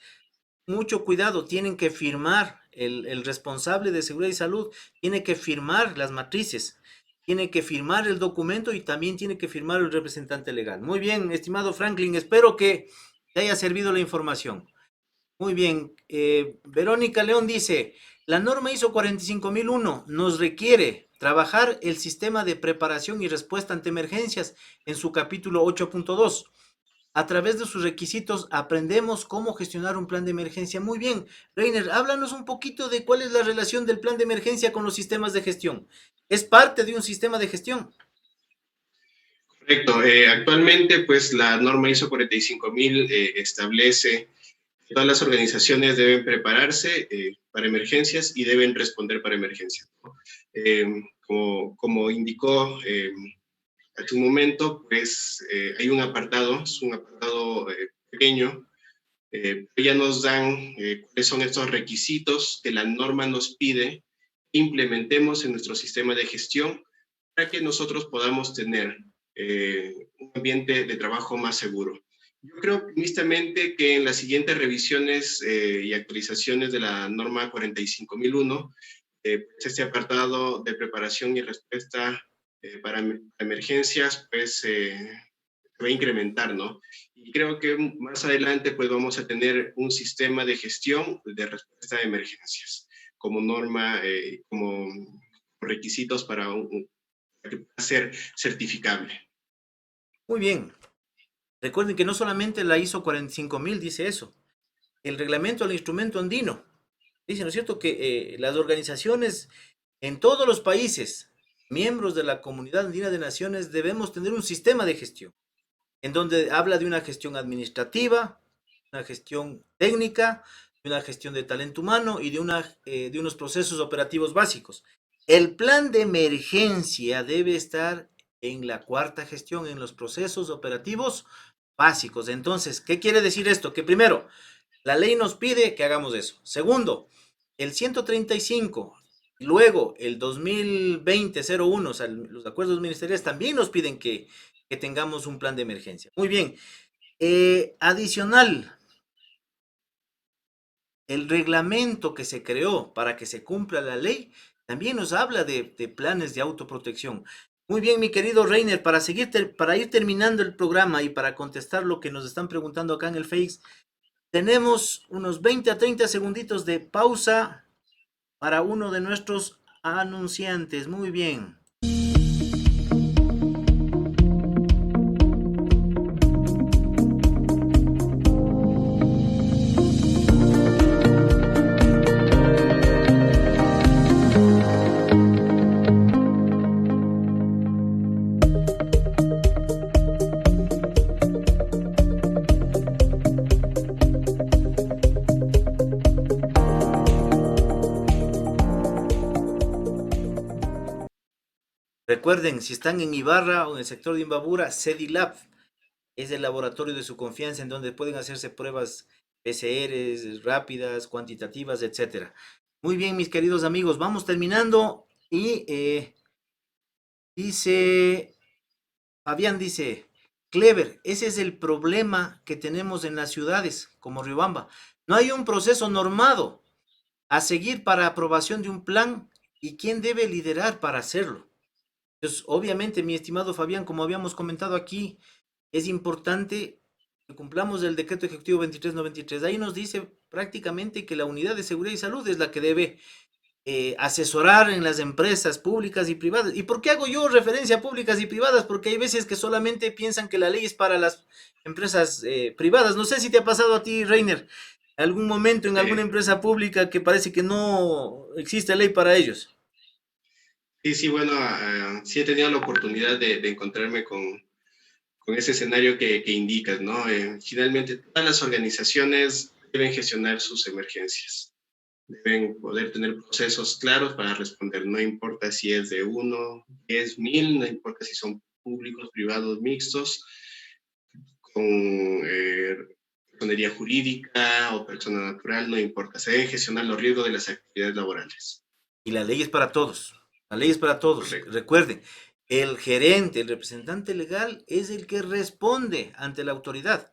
Mucho cuidado, tienen que firmar el responsable de seguridad y salud, tiene que firmar las matrices, tiene que firmar el documento y también tiene que firmar el representante legal. Muy bien, estimado Franklin, espero que te haya servido la información. Muy bien. Verónica León dice, la norma ISO 45001 nos requiere trabajar el sistema de preparación y respuesta ante emergencias en su capítulo 8.2. A través de sus requisitos aprendemos cómo gestionar un plan de emergencia. Muy bien, Reiner, háblanos un poquito de cuál es la relación del plan de emergencia con los sistemas de gestión. ¿Es parte de un sistema de gestión? Correcto. Actualmente, pues la norma ISO 45000 establece que todas las organizaciones deben prepararse para emergencias y deben responder para emergencias, ¿no? Como indicó hace un momento, pues hay un apartado, es un apartado pequeño, ya nos dan cuáles son estos requisitos que la norma nos pide que implementemos en nuestro sistema de gestión para que nosotros podamos tener un ambiente de trabajo más seguro. Yo creo optimistamente que en las siguientes revisiones y actualizaciones de la norma 45001, pues este apartado de preparación y respuesta para emergencias, pues se va a incrementar, ¿no? Y creo que más adelante pues vamos a tener un sistema de gestión de respuesta a emergencias como norma, como requisitos para que pueda ser certificable. Muy bien. Recuerden que no solamente la ISO 45000 dice eso, el reglamento al instrumento andino dice, ¿no es cierto?, que las organizaciones en todos los países, miembros de la Comunidad Andina de Naciones, debemos tener un sistema de gestión, en donde habla de una gestión administrativa, una gestión técnica, de una gestión de talento humano y de unos procesos operativos básicos. El plan de emergencia debe estar en la cuarta gestión, en los procesos operativos básicos. Entonces, ¿qué quiere decir esto? Que primero, la ley nos pide que hagamos eso. Segundo, el 135, luego el 2020-01, o sea, los acuerdos ministeriales también nos piden que tengamos un plan de emergencia. Muy bien. Adicional, el reglamento que se creó para que se cumpla la ley también nos habla de planes de autoprotección. Muy bien, mi querido Reiner, para ir terminando el programa y para contestar lo que nos están preguntando acá en el Face, tenemos unos 20 a 30 segunditos de pausa para uno de nuestros anunciantes. Muy bien. Recuerden, si están en Ibarra o en el sector de Imbabura, CEDILAB es el laboratorio de su confianza en donde pueden hacerse pruebas PCRs rápidas, cuantitativas, etcétera. Muy bien, mis queridos amigos, vamos terminando y dice, Fabián dice, Clever, ese es el problema que tenemos en las ciudades como Riobamba. No hay un proceso normado a seguir para aprobación de un plan y quién debe liderar para hacerlo. Entonces, obviamente, mi estimado Fabián, como habíamos comentado aquí, es importante que cumplamos el decreto ejecutivo 2393. Ahí nos dice prácticamente que la unidad de seguridad y salud es la que debe asesorar en las empresas públicas y privadas. ¿Y por qué hago yo referencia a públicas y privadas? Porque hay veces que solamente piensan que la ley es para las empresas privadas. No sé si te ha pasado a ti, Reiner, algún momento en alguna Eh, empresa pública que parece que no existe ley para ellos. sí, sí, bueno, sí he tenido la oportunidad de encontrarme con ese escenario que indicas, ¿no? Finalmente, todas las organizaciones deben gestionar sus emergencias, deben poder tener procesos claros para responder, no importa si es de uno, 10, 1000, no importa si son públicos, privados, mixtos, con personería jurídica o persona natural, no importa, se deben gestionar los riesgos de las actividades laborales. Y la ley es para todos. La ley es para todos. Correcto. Recuerden, el gerente, el representante legal es el que responde ante la autoridad.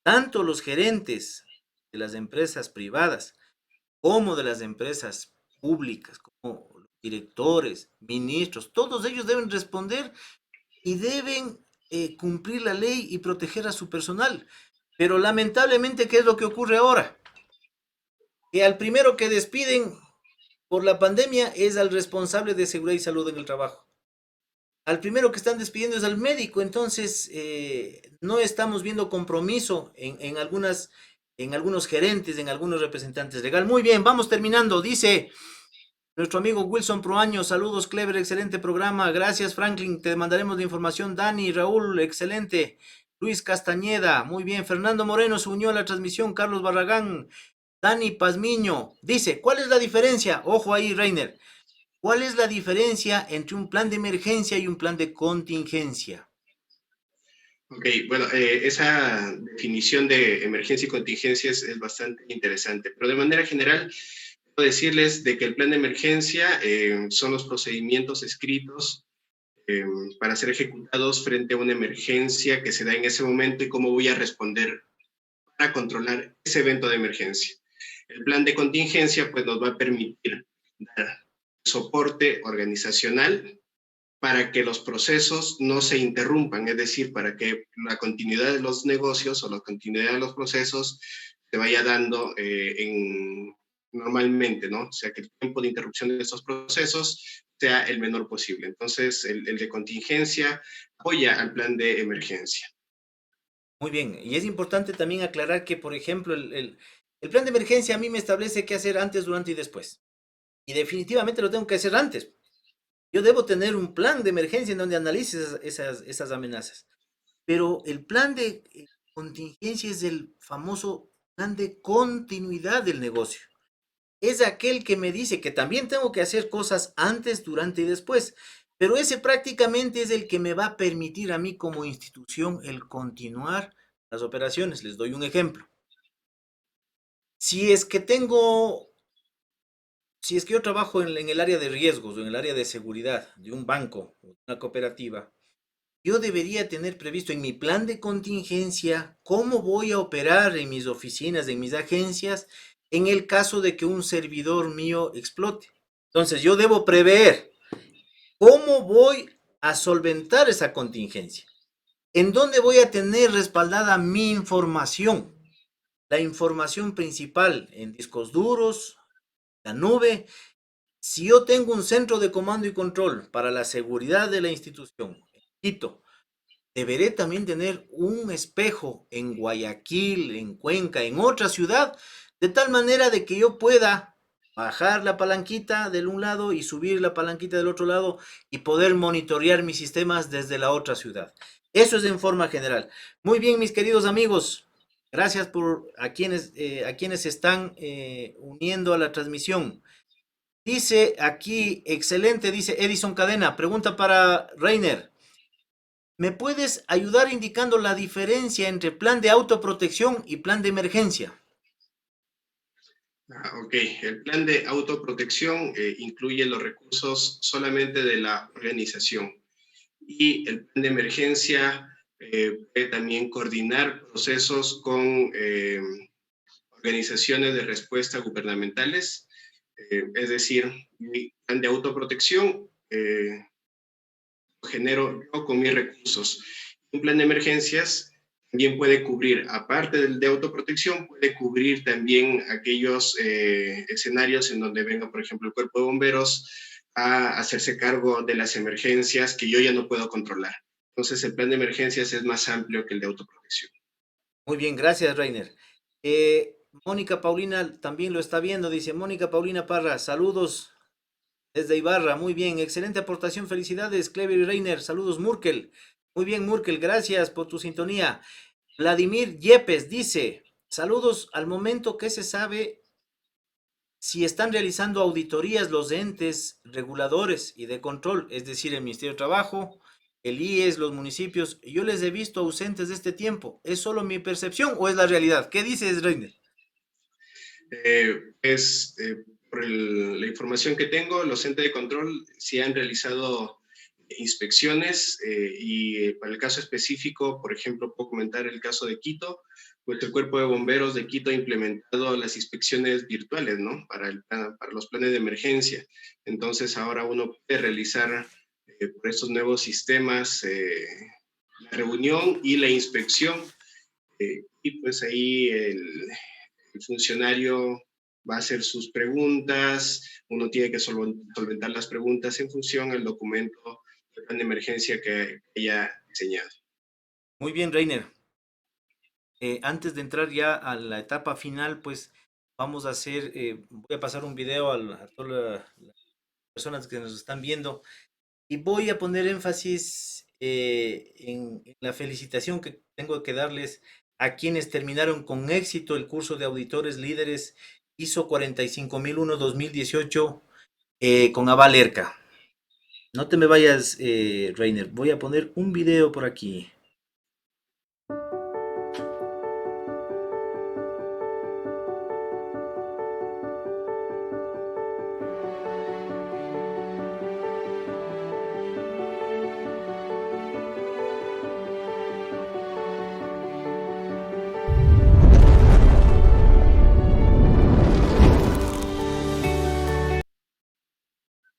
Tanto los gerentes de las empresas privadas como de las empresas públicas, como los directores, ministros, todos ellos deben responder y deben cumplir la ley y proteger a su personal. Pero lamentablemente, ¿qué es lo que ocurre ahora? Que al primero que despiden por la pandemia es al responsable de seguridad y salud en el trabajo. al primero que están despidiendo es al médico, entonces no estamos viendo compromiso en algunos gerentes, en algunos representantes legal. Muy bien, vamos terminando. Dice nuestro amigo Wilson Proaño, saludos, Clever, excelente programa. Gracias, Franklin, te mandaremos la información. Dani, Raúl, excelente. Luis Castañeda, muy bien. Fernando Moreno se unió a la transmisión. Carlos Barragán, Dani Pazmiño, dice, ¿cuál es la diferencia? Ojo ahí, Reiner. ¿Cuál es la diferencia entre un plan de emergencia y un plan de contingencia? Ok, bueno, esa definición de emergencia y contingencia es bastante interesante, pero de manera general, puedo decirles de que el plan de emergencia son los procedimientos escritos eh, para ser ejecutados frente a una emergencia que se da en ese momento y cómo voy a responder para controlar ese evento de emergencia. El plan de contingencia pues nos va a permitir dar soporte organizacional para que los procesos no se interrumpan, es decir, para que la continuidad de los negocios o la continuidad de los procesos se vaya dando normalmente, ¿no? O sea, que el tiempo de interrupción de estos procesos sea el menor posible. Entonces, el de contingencia apoya al plan de emergencia. Muy bien, y es importante también aclarar que, por ejemplo, el plan de emergencia a mí me establece qué hacer antes, durante y después. Y definitivamente lo tengo que hacer antes. Yo debo tener un plan de emergencia en donde analice esas amenazas. Pero el plan de contingencia es el famoso plan de continuidad del negocio. Es aquel que me dice que también tengo que hacer cosas antes, durante y después. Pero ese prácticamente es el que me va a permitir a mí como institución el continuar las operaciones. Les doy un ejemplo. Si es que tengo, si es que yo trabajo en el área de riesgos o en el área de seguridad de un banco o una cooperativa, yo debería tener previsto en mi plan de contingencia cómo voy a operar en mis oficinas, en mis agencias, en el caso de que un servidor mío explote. Entonces, yo debo prever cómo voy a solventar esa contingencia, en dónde voy a tener respaldada mi información, la información principal en discos duros, la nube. Si yo tengo un centro de comando y control para la seguridad de la institución, Quito, deberé también tener un espejo en Guayaquil, en Cuenca, en otra ciudad, de tal manera de que yo pueda bajar la palanquita del un lado y subir la palanquita del otro lado y poder monitorear mis sistemas desde la otra ciudad. Eso es en forma general. Muy bien, mis queridos amigos. Gracias por a quienes se están uniendo a la transmisión. Dice aquí, excelente, dice Edison Cadena. Pregunta para Reiner. ¿Me puedes ayudar indicando la diferencia entre plan de autoprotección y plan de emergencia? Ok, el plan de autoprotección incluye los recursos solamente de la organización y el plan de emergencia puede también coordinar procesos con organizaciones de respuesta gubernamentales, es decir, mi plan de autoprotección lo genero yo con mis recursos. Un plan de emergencias también puede cubrir, aparte del de autoprotección, puede cubrir también aquellos escenarios en donde venga, por ejemplo, el cuerpo de bomberos a hacerse cargo de las emergencias que yo ya no puedo controlar. Entonces, el plan de emergencias es más amplio que el de autoprotección. Muy bien, gracias, Reiner. Mónica Paulina también lo está viendo, dice Mónica Paulina Parra, saludos desde Ibarra, muy bien, excelente aportación, felicidades, Clever y Reiner, saludos, Murkel. Muy bien, Murkel, gracias por tu sintonía. Vladimir Yepes dice, saludos, al momento que se sabe si están realizando auditorías los entes reguladores y de control, es decir, el Ministerio de Trabajo, el IES, los municipios, yo les he visto ausentes de este tiempo. ¿Es solo mi percepción o es la realidad? ¿Qué dices, Reiner? Por la información que tengo, los entes de control sí han realizado inspecciones y para el caso específico, por ejemplo, puedo comentar el caso de Quito, pues el Cuerpo de Bomberos de Quito ha implementado las inspecciones virtuales, ¿no? Para los planes de emergencia. Entonces ahora uno puede realizar por estos nuevos sistemas la reunión y la inspección y pues ahí el funcionario va a hacer sus preguntas, uno tiene que solventar las preguntas en función al documento el plan de emergencia que haya diseñado. Muy bien, Reiner. Antes de entrar ya a la etapa final, pues vamos a hacer, voy a pasar un video a todas las personas que nos están viendo y voy a poner énfasis en la felicitación que tengo que darles a quienes terminaron con éxito el curso de auditores líderes ISO 45001-2018 con aval ERCA. No te me vayas, Reiner. Voy a poner un video por aquí.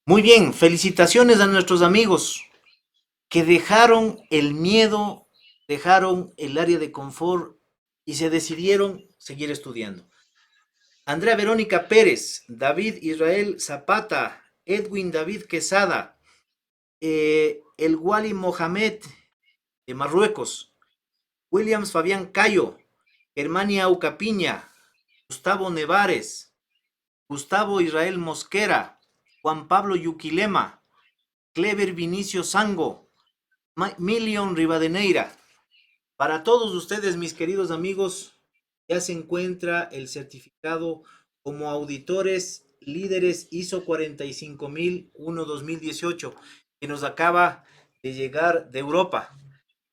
Muy bien, felicitaciones a nuestros amigos que dejaron el miedo, dejaron el área de confort y se decidieron seguir estudiando. Andrea Verónica Pérez, David Israel Zapata, Edwin David Quesada, el Wali Mohamed de Marruecos, Williams Fabián Cayo, Germania Ucapiña, Gustavo Nevares, Gustavo Israel Mosquera, Juan Pablo Yuquilema, Clever Vinicio Sango, Milion Rivadeneira. Para todos ustedes, mis queridos amigos, ya se encuentra el certificado como auditores líderes ISO 45001-2018 que nos acaba de llegar de Europa.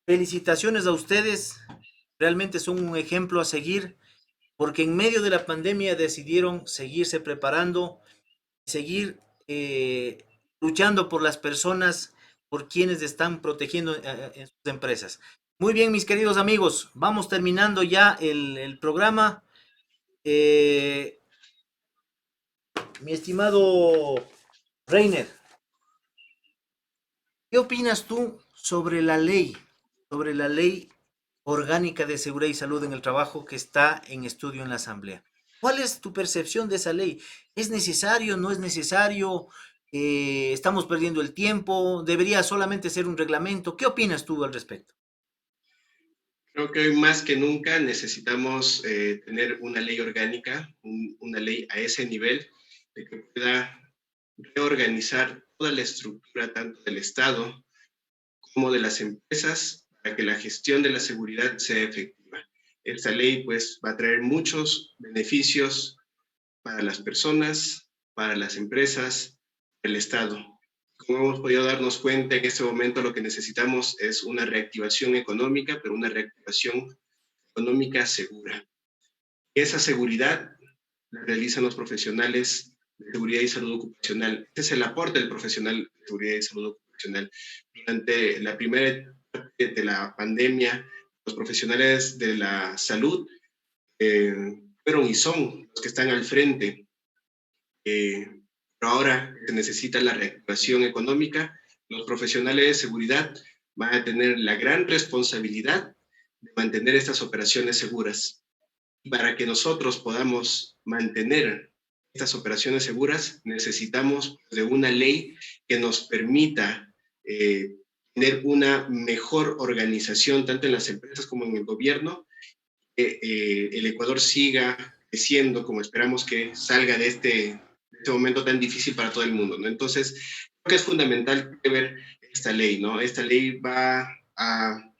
Felicitaciones a ustedes, realmente son un ejemplo a seguir porque en medio de la pandemia decidieron seguirse preparando, seguir luchando por las personas, por quienes están protegiendo en sus empresas. Muy bien, mis queridos amigos, vamos terminando ya el programa. Eh, Mi estimado Reiner, ¿qué opinas tú sobre la ley orgánica de seguridad y salud en el trabajo que está en estudio en la Asamblea? ¿Cuál es tu percepción de esa ley? ¿Es necesario? ¿No es necesario? ¿Estamos perdiendo el tiempo? ¿Debería solamente ser un reglamento? ¿Qué opinas tú al respecto? Creo que hoy más que nunca necesitamos tener una ley orgánica, una ley a ese nivel, de que pueda reorganizar toda la estructura tanto del Estado como de las empresas para que la gestión de la seguridad sea efectiva. Esta ley pues va a traer muchos beneficios para las personas, para las empresas, el Estado. Como hemos podido darnos cuenta, en este momento lo que necesitamos es una reactivación económica, pero una reactivación económica segura. Esa seguridad la realizan los profesionales de seguridad y salud ocupacional. Este es el aporte del profesional de seguridad y salud ocupacional. Durante la primera parte de la pandemia, los profesionales de la salud fueron y son los que están al frente. Pero ahora se necesita la reactivación económica. Los profesionales de seguridad van a tener la gran responsabilidad de mantener estas operaciones seguras. Para que nosotros podamos mantener estas operaciones seguras, necesitamos de una ley que nos permita tener una mejor organización tanto en las empresas como en el gobierno, que el Ecuador siga creciendo como esperamos que salga de este momento tan difícil para todo el mundo, ¿no? Entonces, creo que es fundamental ver esta ley, ¿no? Esta ley va a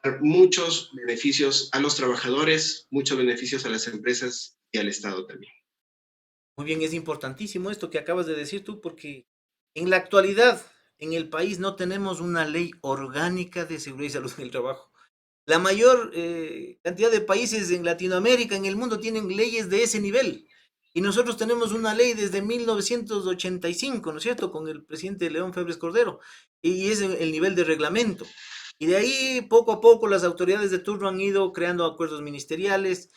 dar muchos beneficios a los trabajadores, muchos beneficios a las empresas y al Estado también. Muy bien, es importantísimo esto que acabas de decir tú, porque en la actualidad en el país no tenemos una ley orgánica de seguridad y salud en el trabajo. La mayor cantidad de países en Latinoamérica, en el mundo, tienen leyes de ese nivel. Y nosotros tenemos una ley desde 1985, ¿no es cierto?, con el presidente León Febres Cordero, y es el nivel de reglamento. Y de ahí, poco a poco, las autoridades de turno han ido creando acuerdos ministeriales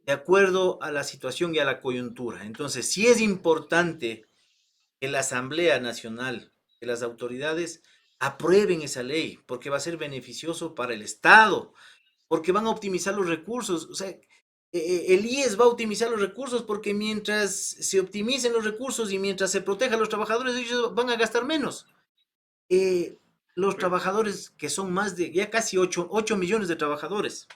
de acuerdo a la situación y a la coyuntura. Entonces, sí es importante que la Asamblea Nacional, que las autoridades aprueben esa ley, porque va a ser beneficioso para el Estado, porque van a optimizar los recursos. O sea, el IES va a optimizar los recursos porque mientras se optimicen los recursos y mientras se proteja a los trabajadores, ellos van a gastar menos. Los trabajadores, que son más de ya casi 8 millones de trabajadores,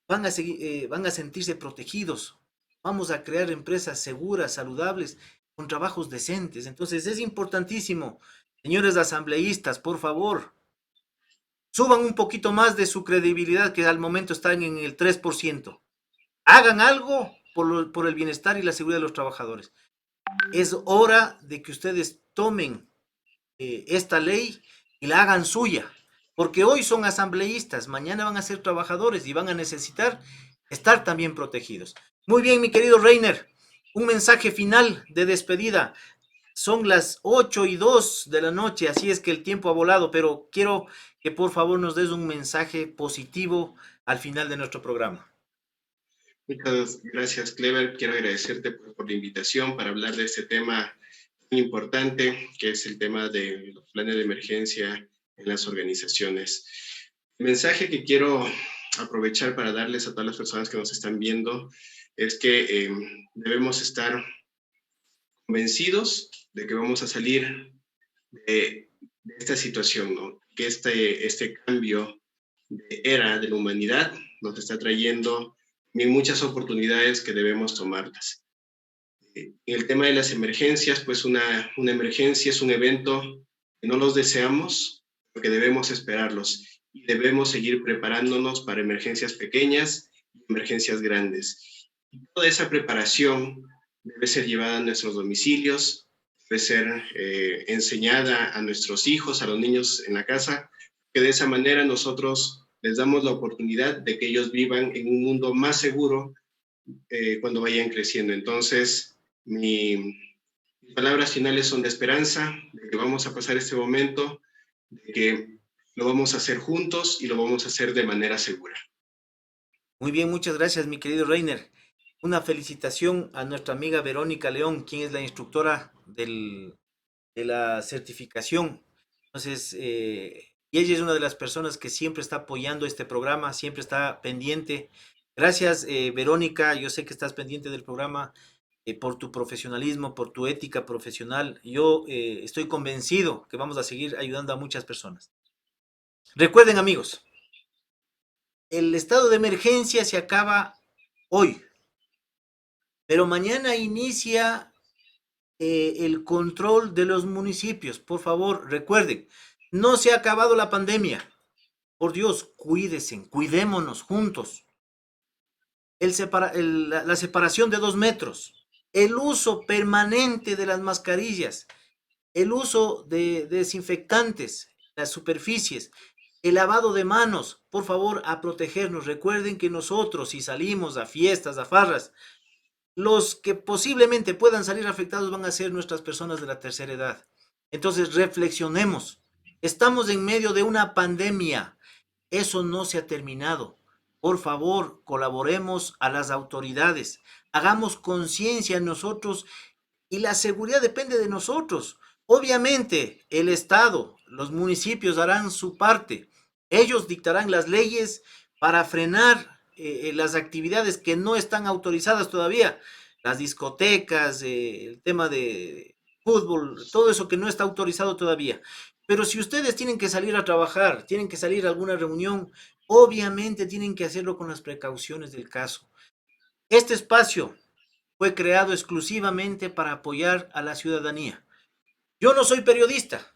van a sentirse protegidos. Vamos a crear empresas seguras, saludables, con trabajos decentes. Entonces es importantísimo, señores asambleístas, por favor, suban un poquito más de su credibilidad, que al momento están en el 3%. Hagan algo por el bienestar y la seguridad de los trabajadores. Es hora de que ustedes tomen esta ley y la hagan suya, porque hoy son asambleístas, mañana van a ser trabajadores y van a necesitar estar también protegidos. Muy bien, mi querido Reiner, un mensaje final de despedida. Son las 8:02 de la noche, así es que el tiempo ha volado, pero quiero que por favor nos des un mensaje positivo al final de nuestro programa. Muchas gracias, Clever. Quiero agradecerte por la invitación para hablar de este tema muy importante, que es el tema de los planes de emergencia en las organizaciones. El mensaje que quiero aprovechar para darles a todas las personas que nos están viendo es que debemos estar convencidos de que vamos a salir de esta situación, ¿no? Que este cambio de era de la humanidad nos está trayendo muchas oportunidades que debemos tomarlas. En el tema de las emergencias, pues una emergencia es un evento que no los deseamos, porque debemos esperarlos y debemos seguir preparándonos para emergencias pequeñas y emergencias grandes. Y toda esa preparación debe ser llevada a nuestros domicilios, debe ser enseñada a nuestros hijos, a los niños en la casa, que de esa manera nosotros les damos la oportunidad de que ellos vivan en un mundo más seguro cuando vayan creciendo. Entonces, mis palabras finales son de esperanza, de que vamos a pasar este momento, de que lo vamos a hacer juntos y lo vamos a hacer de manera segura. Muy bien, muchas gracias, mi querido Reiner. Una felicitación a nuestra amiga Verónica León, quien es la instructora de la certificación. Entonces, y ella es una de las personas que siempre está apoyando este programa, siempre está pendiente. Gracias, Verónica, yo sé que estás pendiente del programa por tu profesionalismo, por tu ética profesional. Yo estoy convencido que vamos a seguir ayudando a muchas personas. Recuerden, amigos, el estado de emergencia se acaba hoy, pero mañana inicia el control de los municipios. Por favor, recuerden, no se ha acabado la pandemia. Por Dios, cuídense, cuidémonos juntos. La separación de 2 metros, el uso permanente de las mascarillas, el uso de desinfectantes, las superficies, el lavado de manos, por favor, a protegernos. Recuerden que nosotros, si salimos a fiestas, a farras, los que posiblemente puedan salir afectados van a ser nuestras personas de la tercera edad. Entonces, reflexionemos. Estamos en medio de una pandemia. Eso no se ha terminado. Por favor, colaboremos a las autoridades. Hagamos conciencia en nosotros y la seguridad depende de nosotros. Obviamente, el Estado, los municipios harán su parte. Ellos dictarán las leyes para frenar las actividades que no están autorizadas todavía. Las discotecas, el tema de fútbol, todo eso que no está autorizado todavía. Pero si ustedes tienen que salir a trabajar, tienen que salir a alguna reunión, obviamente tienen que hacerlo con las precauciones del caso. Este espacio fue creado exclusivamente para apoyar a la ciudadanía. Yo no soy periodista.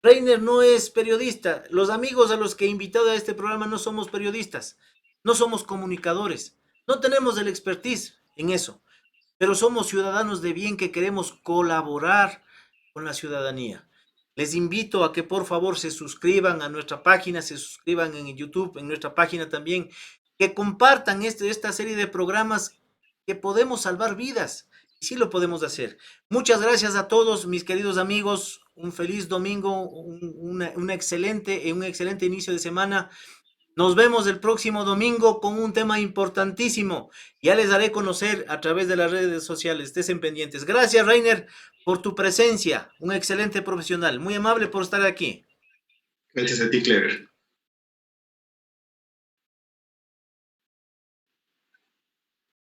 Reiner no es periodista. Los amigos a los que he invitado a este programa no somos periodistas. No somos comunicadores. No tenemos el expertise en eso. Pero somos ciudadanos de bien que queremos colaborar con la ciudadanía. Les invito a que por favor se suscriban a nuestra página, se suscriban en YouTube, en nuestra página también, que compartan esta serie de programas que podemos salvar vidas. Y sí lo podemos hacer. Muchas gracias a todos, mis queridos amigos. Un feliz domingo, un excelente inicio de semana. Nos vemos el próximo domingo con un tema importantísimo. Ya les daré a conocer a través de las redes sociales. Estén pendientes. Gracias, Reiner, por tu presencia. Un excelente profesional. Muy amable por estar aquí. Gracias a ti, Clever.